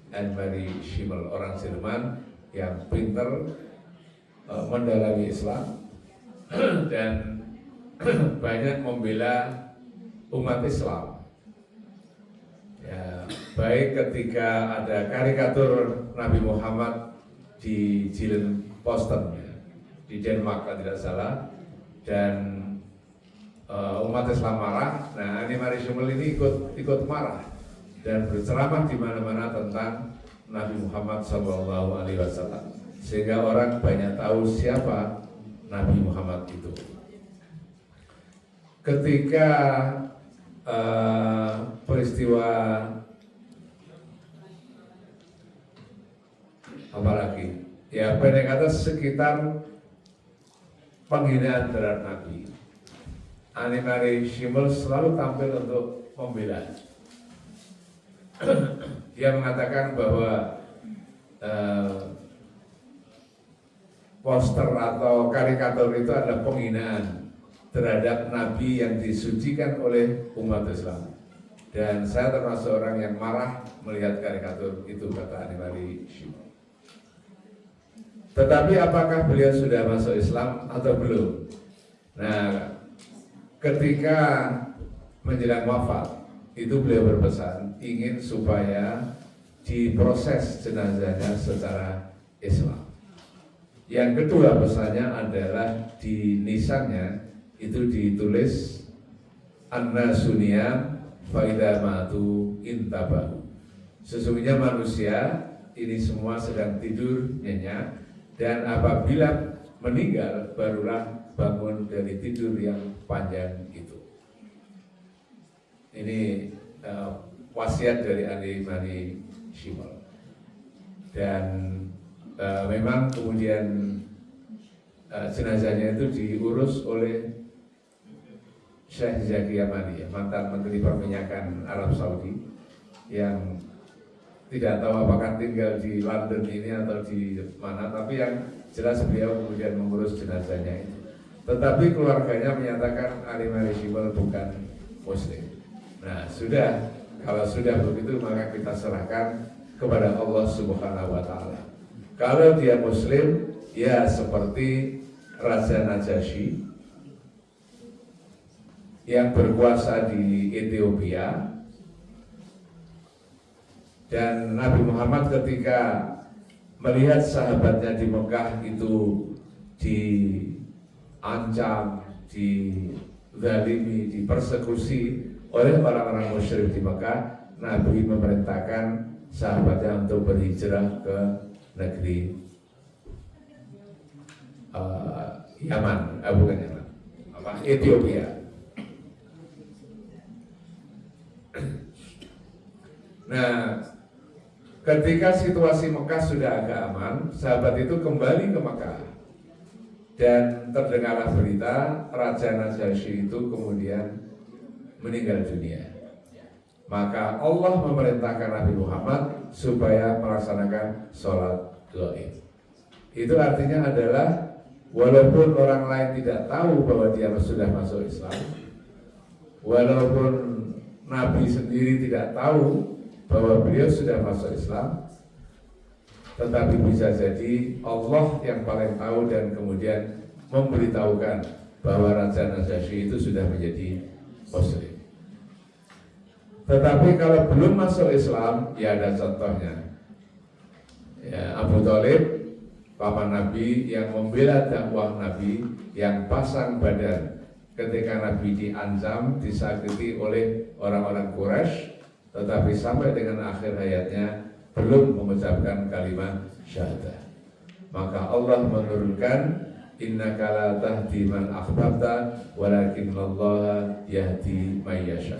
Anne-Marie Schimmel, orang Jerman yang pinter mendalami Islam dan banyak membela umat Islam. Ya, baik ketika ada karikatur Nabi Muhammad di Jylland Posten di Denmark kalau tidak salah, dan umat Islam marah. Nah, Anne-Marie Schimmel ini ikut marah dan berceramah di mana-mana tentang Nabi Muhammad SAW, sehingga orang banyak tahu siapa Nabi Muhammad itu. Ketika peristiwa apa lagi? Ya, pendek kata sekitar penghinaan terhadap Nabi, Anne-Marie Schimmel selalu tampil untuk membela. Dia mengatakan bahwa poster atau karikatur itu adalah penghinaan terhadap Nabi yang disucikan oleh umat Islam. Dan saya termasuk orang yang marah melihat karikatur itu, kata Anne-Marie Schimmel. Tetapi apakah beliau sudah masuk Islam atau belum? Nah, ketika menjelang wafat itu beliau berpesan ingin supaya diproses jenazahnya secara Islam. Yang kedua pesannya adalah di nisannya itu ditulis an-nasuniyam faida matu intabahu. Sesungguhnya manusia ini semua sedang tidur nyenyak, dan apabila meninggal barulah bangun dari tidur yang panjang itu. Ini wasiat dari Anne-Marie Shimol. Dan memang kemudian jenazahnya itu diurus oleh Syekh Zaki Yamani, mantan Menteri Perminyakan Arab Saudi, yang tidak tahu apakah tinggal di London ini atau di mana, tapi yang jelas beliau kemudian mengurus jenazahnya itu. Tetapi keluarganya menyatakan Ali Mari Shimol bukan Muslim. Nah sudah, kalau sudah begitu maka kita serahkan kepada Allah Subhanahu wa Ta'ala. Kalau dia Muslim, ya seperti Raja Najasyi yang berkuasa di Ethiopia, dan Nabi Muhammad ketika melihat sahabatnya di Mekah itu diancam, dizalimi, dipersekusi oleh orang-orang musyrik di Mekah, Nabi memerintahkan sahabatnya untuk berhijrah ke negeri Yaman, bukan Yaman, Ethiopia. Nah, ketika situasi Mekah sudah agak aman, sahabat itu kembali ke Mekah dan terdengarlah berita Raja Najasyi itu kemudian meninggal dunia. Maka Allah memerintahkan Nabi Muhammad supaya melaksanakan sholat gaib. Itu artinya adalah walaupun orang lain tidak tahu bahwa dia sudah masuk Islam, walaupun Nabi sendiri tidak tahu bahwa beliau sudah masuk Islam, tetapi bisa jadi Allah yang paling tahu dan kemudian memberitahukan bahwa Raja Najasyi itu sudah menjadi Muslim. Tetapi kalau belum masuk Islam, ya ada contohnya. Ya, Abu Thalib, paman Nabi yang membela dakwah Nabi, yang pasang badan ketika Nabi diancam, disakiti oleh orang-orang Quraisy, tetapi sampai dengan akhir hayatnya belum mengucapkan kalimat syahadah. Maka Allah menurunkan innaka la tahdi man ahbabta walakinallaha yahdi may yasha.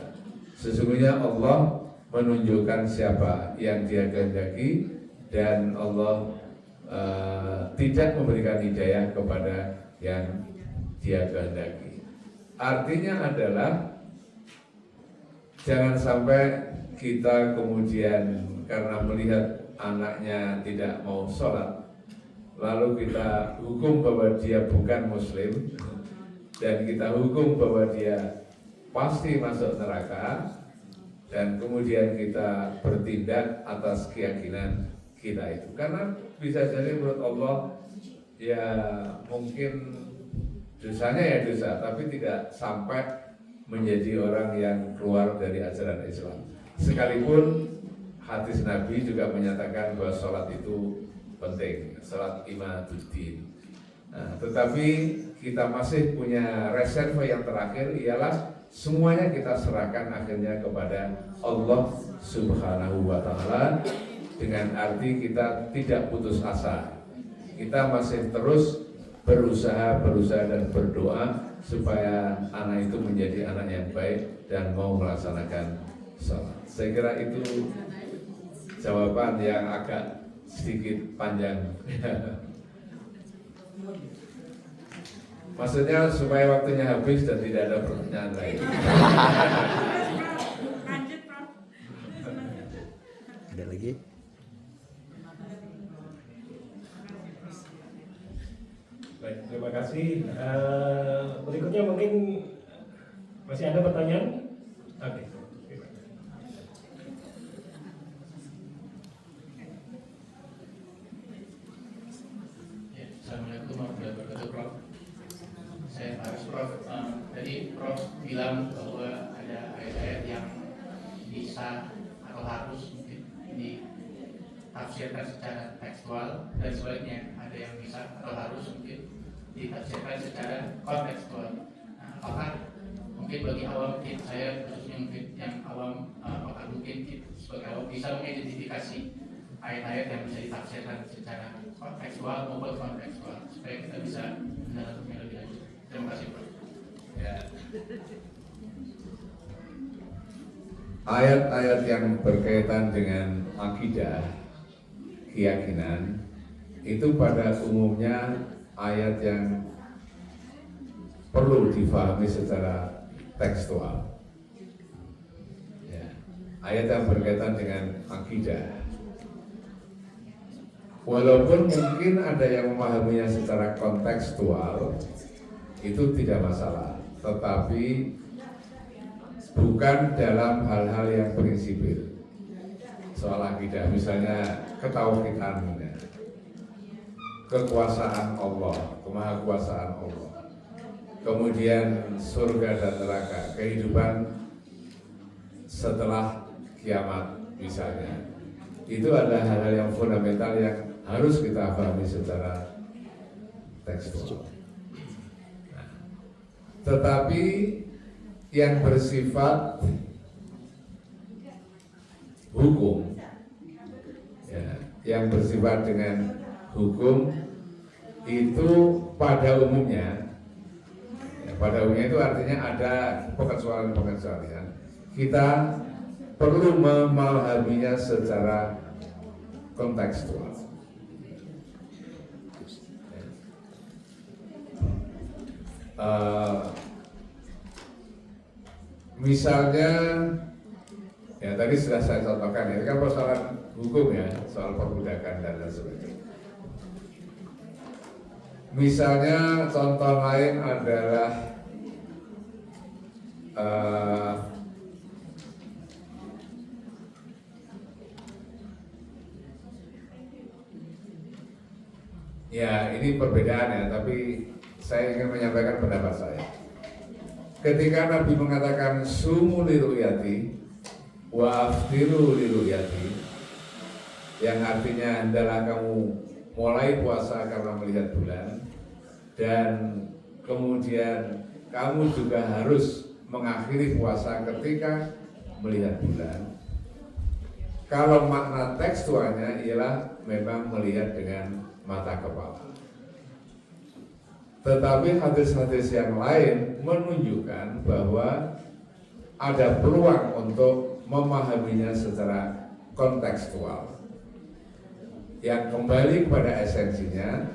Sesungguhnya Allah menunjukkan siapa yang Dia kehendaki, dan Allah tidak memberikan hidayah kepada yang Dia kehendaki. Artinya adalah jangan sampai kita kemudian karena melihat anaknya tidak mau sholat, lalu kita hukum bahwa dia bukan Muslim, dan kita hukum bahwa dia pasti masuk neraka, dan kemudian kita bertindak atas keyakinan kita itu. Karena bisa jadi menurut Allah ya mungkin dosanya ya dosa, tapi tidak sampai menjadi orang yang keluar dari ajaran Islam. Sekalipun hadis Nabi juga menyatakan bahwa sholat itu penting, sholat imaduddin. Nah, tetapi kita masih punya reserve yang terakhir, ialah semuanya kita serahkan akhirnya kepada Allah Subhanahu wa Ta'ala, dengan arti kita tidak putus asa. Kita masih terus berusaha dan berdoa supaya anak itu menjadi anak yang baik dan mau melaksanakan sholat. Saya kira itu jawaban yang agak sedikit panjang. Maksudnya supaya waktunya habis dan tidak ada pertanyaan lain. Lanjut, Prof. Ada lagi? Baik, terima kasih. Berikutnya mungkin masih ada pertanyaan? Oke. Assalamualaikum warahmatullahi wabarakatuh, Prof. Saya Faris, Prof. Tadi Prof bilang bahwa ada ayat-ayat yang bisa atau harus mungkin ditafsirkan secara tekstual, dan sebaliknya ada yang bisa atau harus mungkin ditafsirkan secara kontekstual. Nah, apakah mungkin bagi awam, mungkin saya khususnya mungkin yang awam, apakah mungkin sebagai awam bisa mengidentifikasi ayat-ayat yang bisa ditafsirkan secara kontekstual maupun kontekstual supaya kita bisa mendalaminya lebih lanjut. Terima kasih, Prof. Ya. ayat-ayat yang berkaitan dengan akidah, keyakinan, itu pada umumnya ayat yang perlu difahami secara tekstual. Ya, ayat yang berkaitan dengan akidah. Walaupun mungkin ada yang memahaminya secara kontekstual, itu tidak masalah. Tetapi bukan dalam hal-hal yang prinsipil. Soal akidah, misalnya ketauhidan, kekuasaan Allah, kemahakuasaan Allah, kemudian surga dan neraka, kehidupan setelah kiamat misalnya. Itu adalah hal-hal yang fundamental yang harus kita pahami secara tekstual. Nah, tetapi yang bersifat hukum, ya, yang bersifat dengan hukum itu pada umumnya, itu artinya ada pengecualian. Kita perlu memahaminya secara kontekstual. Misalnya, ya tadi sudah saya contohkan, ini kan persoalan hukum ya, soal perbudakan dan lain sebagainya. Misalnya contoh lain adalah ya ini perbedaan ya, tapi saya ingin menyampaikan pendapat saya. Ketika Nabi mengatakan sumu liru'yati wa aftiru liru'yati, yang artinya hendaklah kamu mulai puasa karena melihat bulan, dan kemudian kamu juga harus mengakhiri puasa ketika melihat bulan. Kalau makna tekstualnya ialah memang melihat dengan mata kepala. Tetapi hadis-hadis yang lain menunjukkan bahwa ada peluang untuk memahaminya secara kontekstual, yang kembali kepada esensinya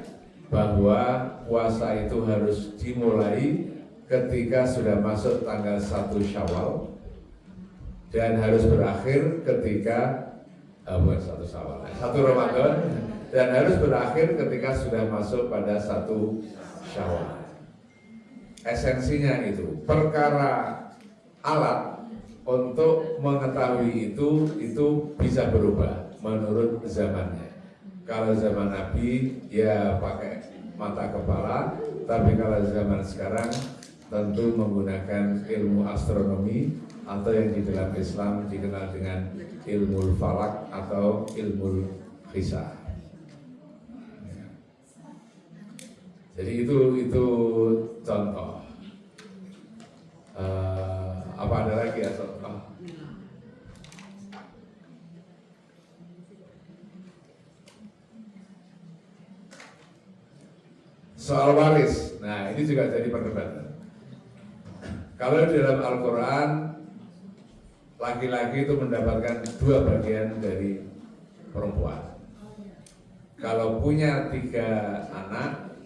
bahwa puasa itu harus dimulai ketika sudah masuk tanggal 1 Syawal dan harus berakhir ketika bukan 1 Syawal, 1 Ramadan, dan harus berakhir ketika sudah masuk pada 1 Syawal. Esensinya itu perkara alat untuk mengetahui itu bisa berubah menurut zamannya. Kalau zaman Nabi ya pakai mata kepala, tapi kalau zaman sekarang tentu menggunakan ilmu astronomi atau yang di dalam Islam dikenal dengan ilmu falak atau ilmu hisab. Jadi itu contoh. Apa ada lagi ya contoh? Soal waris. Nah, ini juga jadi perdebatan. Kalau di dalam Al-Quran, laki-laki itu mendapatkan 2 bagian dari perempuan. Kalau punya 3 anak,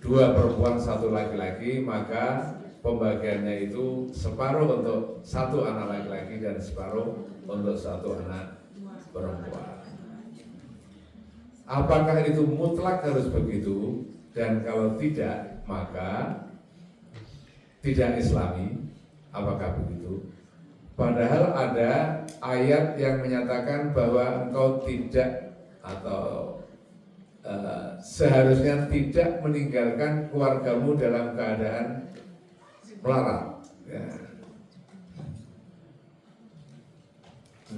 2 perempuan 1 laki-laki, maka pembagiannya itu separuh untuk 1 anak laki-laki dan separuh untuk 1 anak perempuan. Apakah itu mutlak harus begitu? Dan kalau tidak, maka tidak Islami. Apakah begitu? Padahal ada ayat yang menyatakan bahwa engkau tidak atau seharusnya tidak meninggalkan keluargamu dalam keadaan melarat, ya.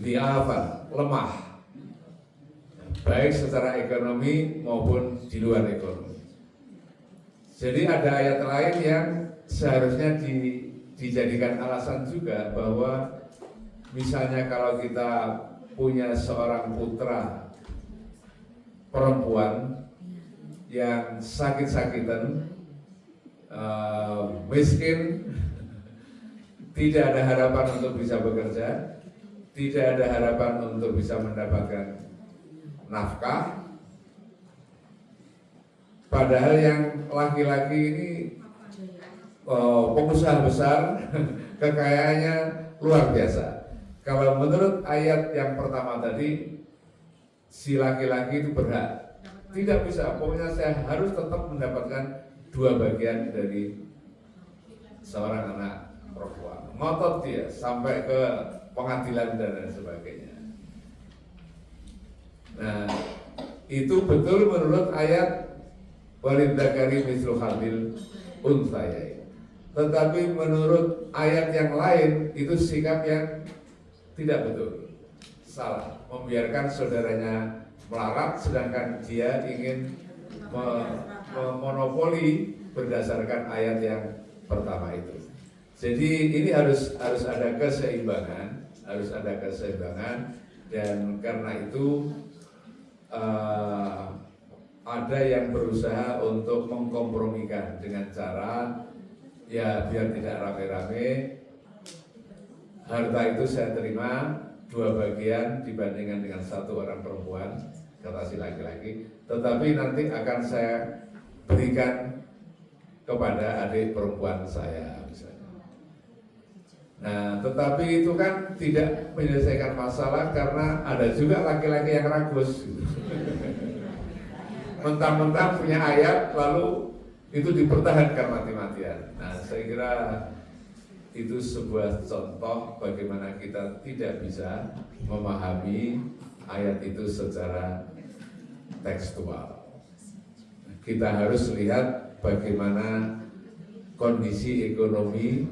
Diafan, lemah, baik secara ekonomi maupun di luar ekonomi. Jadi ada ayat lain yang seharusnya dijadikan alasan juga bahwa misalnya kalau kita punya seorang putra perempuan yang sakit-sakitan, miskin, tidak ada harapan untuk bisa bekerja, tidak ada harapan untuk bisa mendapatkan nafkah, padahal yang laki-laki ini pengusaha besar, kekayaannya luar biasa. Kalau menurut ayat yang pertama tadi, si laki-laki itu berhak, tidak bisa, pokoknya saya harus tetap mendapatkan 2 bagian dari seorang anak perempuan. Ngotot dia sampai ke pengadilan dan lain sebagainya. Nah, itu betul menurut ayat walidakari mislu hadil unsayai. Tetapi menurut ayat yang lain itu sikap yang tidak betul, salah, membiarkan saudaranya melarat sedangkan dia ingin memonopoli berdasarkan ayat yang pertama itu. Jadi ini harus ada keseimbangan, dan karena itu ada yang berusaha untuk mengkompromikan dengan cara ya biar tidak rame-rame, harta itu saya terima 2 bagian dibandingkan dengan 1 orang perempuan, kata si laki-laki, tetapi nanti akan saya berikan kepada adik perempuan saya misalnya. Nah, tetapi itu kan tidak menyelesaikan masalah karena ada juga laki-laki yang ragus gitu. Mentang-mentang punya ayat lalu itu dipertahankan mati-matian. Nah, saya kira itu sebuah contoh bagaimana kita tidak bisa memahami ayat itu secara tekstual. Kita harus lihat bagaimana kondisi ekonomi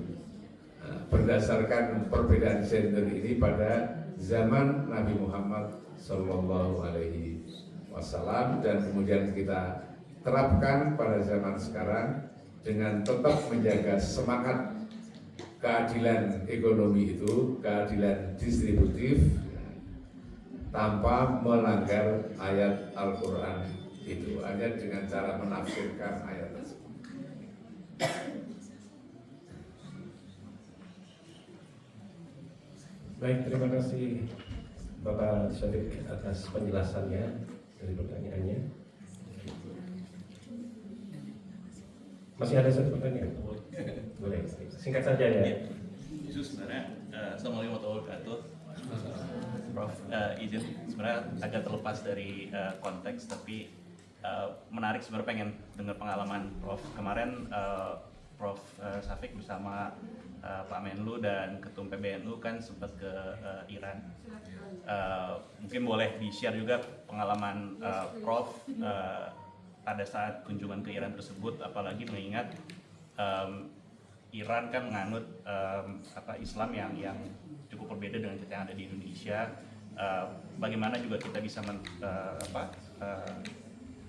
berdasarkan perbedaan gender ini pada zaman Nabi Muhammad Sallallahu Alaihi Wasallam, dan kemudian kita terapkan pada zaman sekarang dengan tetap menjaga semangat keadilan ekonomi itu, keadilan distributif, tanpa melanggar ayat Al-Quran itu, hanya dengan cara menafsirkan ayat tersebut. Baik, terima kasih Bapak Syafiq atas penjelasannya dari pertanyaannya. Masih ada 1 pertanyaan? Boleh, singkat saja ya. Itu sebenarnya Assalamualaikum warahmatullahi wabarakatuh. Prof, izin sebenarnya agak terlepas dari konteks, tapi menarik sebenarnya, pengen dengar pengalaman Prof. Kemarin Prof Syafiq bersama Pak Menlu dan Ketum PBNU kan sempat ke Iran. Mungkin boleh di-share juga pengalaman Prof pada saat kunjungan ke Iran tersebut, apalagi mengingat Iran kan menganut Islam yang cukup berbeda dengan kita yang ada di Indonesia. Bagaimana juga kita bisa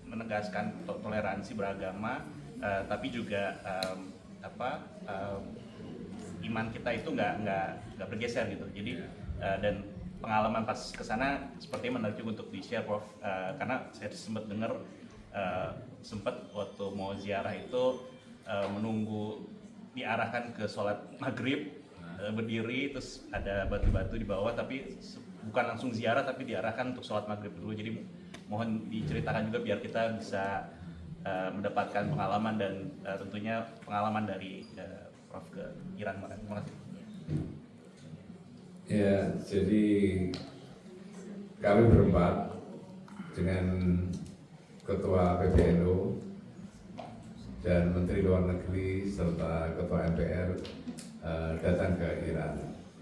menegaskan toleransi beragama, tapi juga iman kita itu nggak bergeser gitu. Jadi dan pengalaman pas kesana sepertinya menarik juga untuk di-share, Prof. Karena saya sempat dengar sempat waktu mau ziarah itu menunggu diarahkan ke sholat maghrib, berdiri terus ada batu-batu di bawah, tapi bukan langsung ziarah tapi diarahkan untuk sholat maghrib dulu. Jadi mohon diceritakan juga biar kita bisa mendapatkan pengalaman dan tentunya pengalaman dari Prof ke Iran. Terima kasih. Ya, jadi kami berempat dengan Ketua PBNU dan Menteri Luar Negeri serta Ketua MPR datang ke Iran.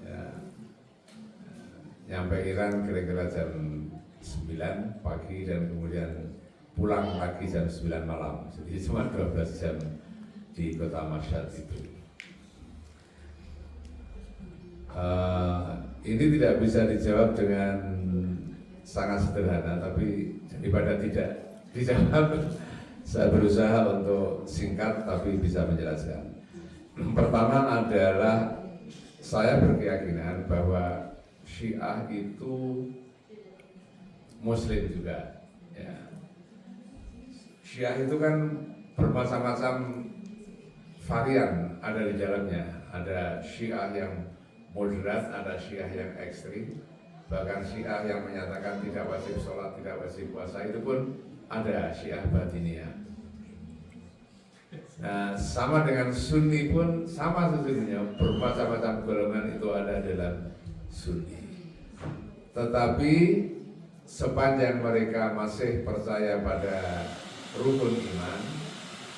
Ya. Nyampe Iran kira-kira jam 9 pagi dan kemudian pulang lagi jam 9 malam. Jadi cuma 12 jam di kota Mashhad itu. Ini tidak bisa dijawab dengan sangat sederhana, tapi daripada tidak dijawab, saya berusaha untuk singkat tapi bisa menjelaskan. Pertama adalah saya berkeyakinan bahwa Syiah itu Muslim juga. Ya. Syiah itu kan bermacam-macam varian ada di dalamnya. Ada Syiah yang moderat, ada Syiah yang ekstrim, bahkan Syiah yang menyatakan tidak wajib sholat, tidak wajib puasa, itu pun ada Syiah Batiniyah. Nah, sama dengan Sunni pun sama sesungguhnya, bermacam-macam golongan itu ada dalam Sunni. Tetapi sepanjang mereka masih percaya pada rukun iman,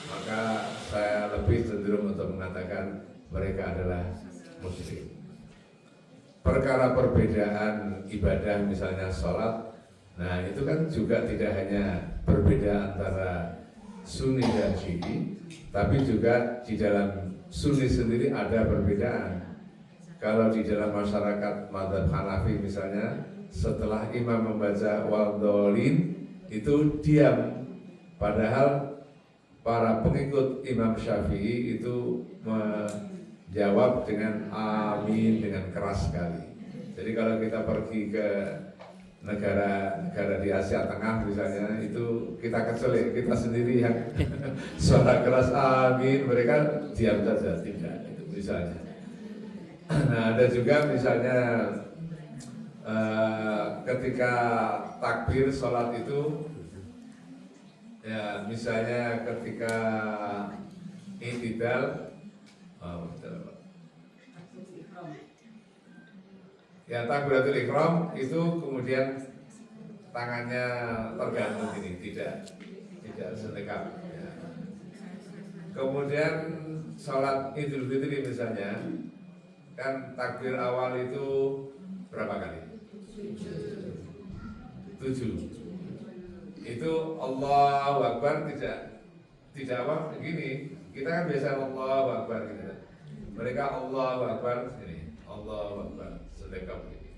maka saya lebih cenderung untuk mengatakan mereka adalah Muslim. Perkara perbedaan ibadah misalnya sholat, nah itu kan juga tidak hanya berbeda antara Sunni dan Syi'i, tapi juga di dalam Sunni sendiri ada perbedaan. Kalau di dalam masyarakat mazhab Hanafi misalnya, setelah imam membaca waldolin itu diam, padahal para pengikut Imam Syafi'i itu menjawab dengan amin dengan keras sekali. Jadi kalau kita pergi ke negara di Asia Tengah misalnya, itu kita kecuali kita sendiri yang suara keras amin, mereka diam saja, tidak, itu misalnya. Nah, ada juga misalnya ketika takbir sholat itu, ya misalnya ketika i'tidal, ya takbiratul ihram itu kemudian tangannya tergantung ini, tidak setekap. Ya. Kemudian sholat Idul Fitri misalnya, kan takbir awal itu berapa kali? 7. Itu Allahu Akbar tidak apa begini. Kita kan biasa Allahu Akbar gitu. Mereka Allahu Akbar ini, Allahu Akbar sedekap ini.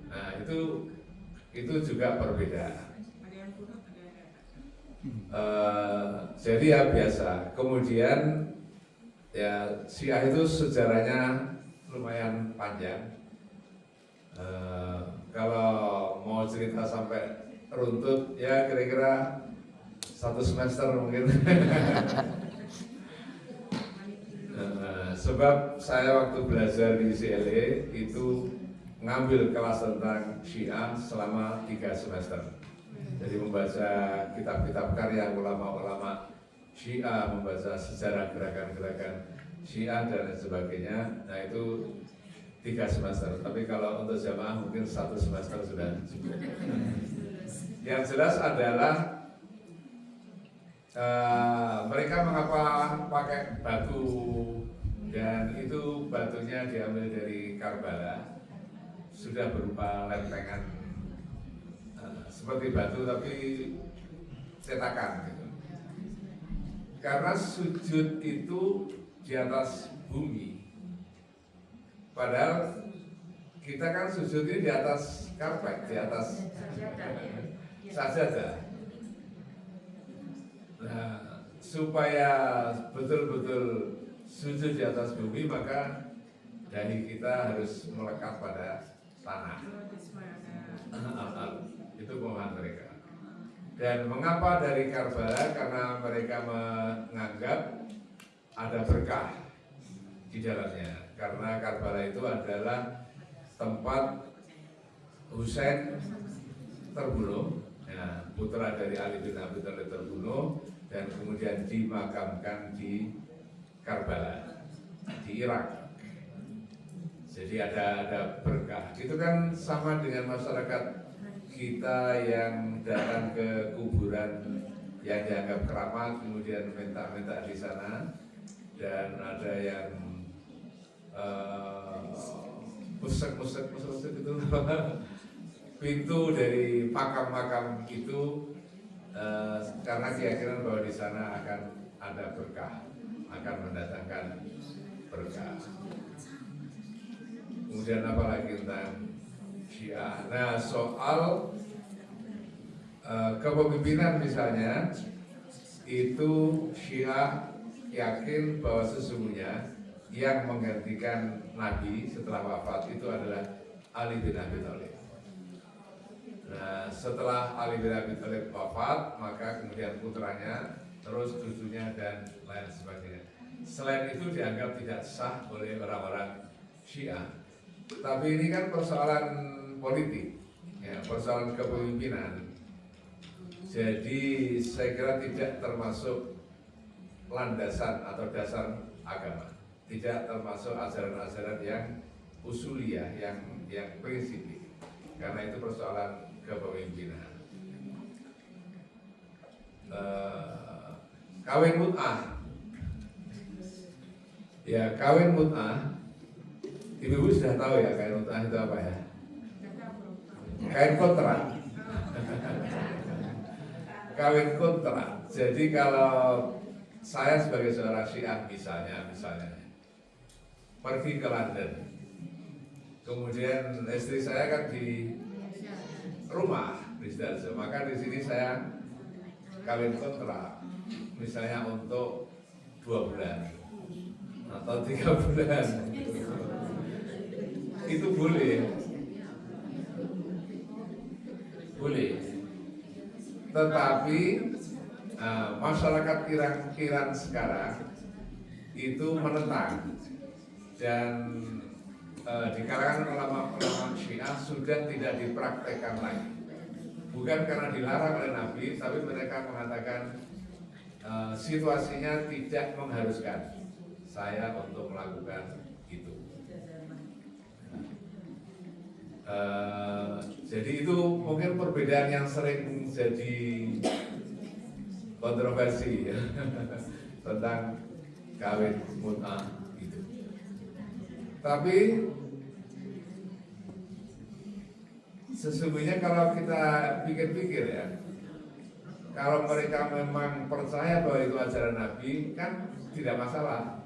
Nah itu juga perbedaan. Jadi ya biasa. Kemudian ya Syiah itu sejarahnya lumayan panjang. Kalau mau cerita sampai runtut ya kira-kira 1 semester mungkin. Sebab saya waktu belajar di CLE itu ngambil kelas tentang Syiah selama 3 semester. Jadi membaca kitab-kitab karya ulama-ulama Syiah, membaca sejarah gerakan-gerakan Syiah dan lain sebagainya. Nah itu 3 semester. Tapi kalau untuk jamaah mungkin 1 semester sudah cukup. Yang jelas adalah mereka mengapa pakai batu, dan itu batunya diambil dari Karbala, sudah berupa lempengan seperti batu tapi cetakan gitu. Karena sujud itu di atas bumi, padahal kita kan sujud ini di atas karpet, di atas sajadah. Nah, supaya betul-betul sujud di atas bumi, maka dahi kita harus melekat pada tanah. Itu pemahaman mereka. Dan mengapa dari Karbala? Karena mereka menganggap ada berkah di dalamnya. Karena Karbala itu adalah tempat Husain terbunuh, ya, putra dari Ali bin Abi Thalib terbunuh dan kemudian dimakamkan di Karbala, di Irak. Jadi ada berkah. Itu kan sama dengan masyarakat kita yang datang ke kuburan yang dianggap keramat, kemudian minta-minta di sana, dan ada yang musik itu pintu dari makam-makam itu karena keyakinan bahwa di sana akan ada berkah, akan mendatangkan berkah. Kemudian apa lagi tentang Syiah? Nah, soal kepemimpinan misalnya, itu Syiah yakin bahwa sesungguhnya yang menggantikan Nabi setelah wafat itu adalah Ali bin Abi Thalib. Nah, setelah Ali bin Abi Thalib wafat, maka kemudian putranya, terus cucunya dan lain sebagainya. Selain itu dianggap tidak sah oleh orang-orang Syiah. Tapi ini kan persoalan politik, ya, persoalan kepemimpinan. Jadi saya kira tidak termasuk landasan atau dasar agama, tidak termasuk ajaran-ajaran yang usuliyah, yang prinsipil, karena itu persoalan kepemimpinan. Kawin mut'ah, ya kawin mut'ah, ibu-ibu sudah tahu ya kawin mut'ah itu apa ya? Kawin kontrak. Kawin kontrak. Jadi kalau saya sebagai seorang Syiah misalnya pergi ke London, kemudian istri saya kan di rumah di Sidoarjo, maka di sini saya kawin kontrak, misalnya untuk 2 bulan atau 3 bulan, itu boleh. Tetapi masyarakat Iran sekarang itu menentang, dan di kalangan ulama Syiah sudah tidak dipraktekkan lagi. Bukan karena dilarang oleh Nabi, tapi mereka mengatakan situasinya tidak mengharuskan saya untuk melakukan itu. Jadi itu mungkin perbedaan yang sering jadi kontroversi ya, tentang kawin mut'ah itu. Tapi sesungguhnya kalau kita pikir-pikir ya, kalau mereka memang percaya bahwa itu ajaran Nabi, kan tidak masalah,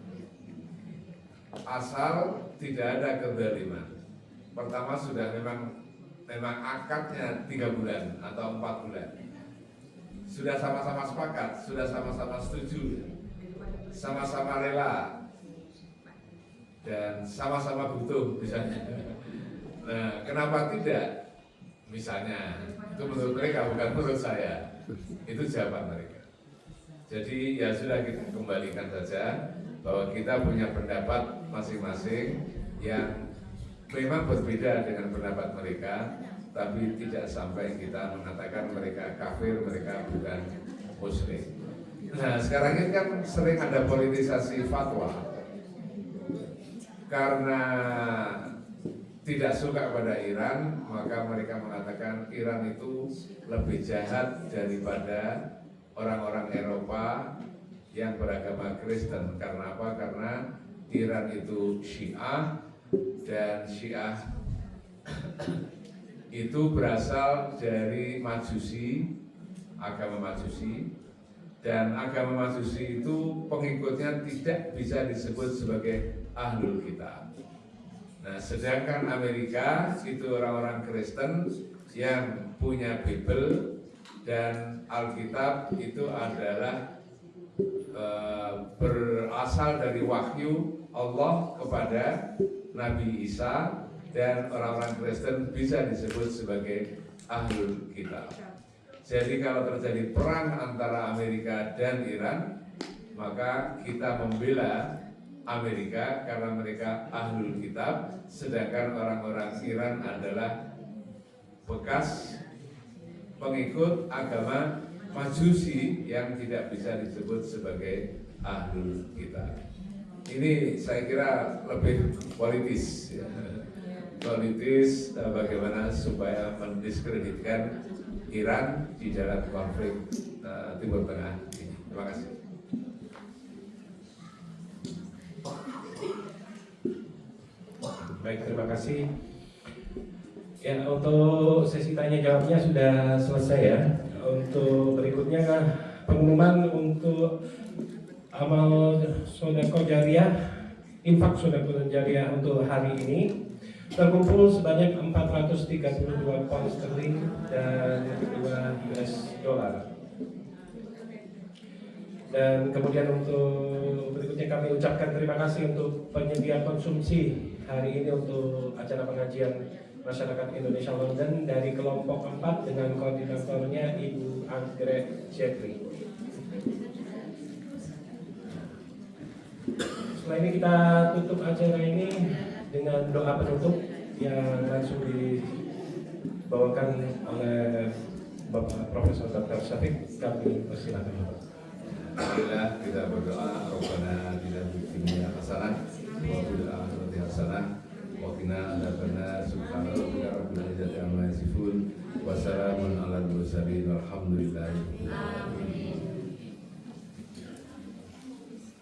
asal tidak ada kezaliman. Pertama sudah memang akadnya 3 bulan atau 4 bulan, sudah sama-sama sepakat, sudah sama-sama setuju, sama-sama rela, dan sama-sama butuh misalnya. Nah, kenapa tidak? Misalnya, itu menurut mereka, bukan menurut saya. Itu jawaban mereka. Jadi ya sudah, kita kembalikan saja bahwa kita punya pendapat masing-masing yang memang berbeda dengan pendapat mereka, tapi tidak sampai kita mengatakan mereka kafir, mereka bukan muslim. Nah, sekarang ini kan sering ada politisasi fatwa karena tidak suka pada Iran, maka mereka mengatakan Iran itu lebih jahat daripada orang-orang Eropa yang beragama Kristen. Karena apa? Karena Iran itu Syiah, dan Syiah itu berasal dari Majusi, agama Majusi, dan agama Majusi itu pengikutnya tidak bisa disebut sebagai Ahlul Kitab. Nah, sedangkan Amerika itu orang-orang Kristen yang punya Bible, dan Alkitab itu adalah berasal dari wahyu Allah kepada Nabi Isa, dan orang-orang Kristen bisa disebut sebagai Ahlul Kitab. Jadi kalau terjadi perang antara Amerika dan Iran, maka kita membela Amerika karena mereka Ahlul Kitab, sedangkan orang-orang Iran adalah bekas pengikut agama Majusi yang tidak bisa disebut sebagai Ahlul Kitab. Ini saya kira lebih politis ya. Politis bagaimana supaya mendiskreditkan Iran di dalam konflik Timur Tengah ini. Terima kasih. Baik, terima kasih. Ya, untuk sesi tanya jawabnya sudah selesai ya. Untuk berikutnya pengumuman untuk amal sedekah jariyah, infak sedekah jariyah untuk hari ini terkumpul sebanyak 432 pound sterling dan 2 US dollar. Dan kemudian untuk berikutnya kami ucapkan terima kasih untuk penyedia konsumsi hari ini untuk acara pengajian masyarakat Indonesia London dari kelompok 4 dengan koordinatornya Ibu Anggrek Jeffrey. Setelah ini kita tutup acara ini dengan doa penutup. yang langsung dibawakan oleh Bapak Profesor Dr. Syafiq, kami persilakan Bapak. Alhamdulillah, kita berdoa Rabbana atina fid dunya hasanah wa fil akhirati hasanah wa qina adzabannar. Subhana rabbika rabbil izzati amma yasifun wa salamun alal mursalin walhamdulillah.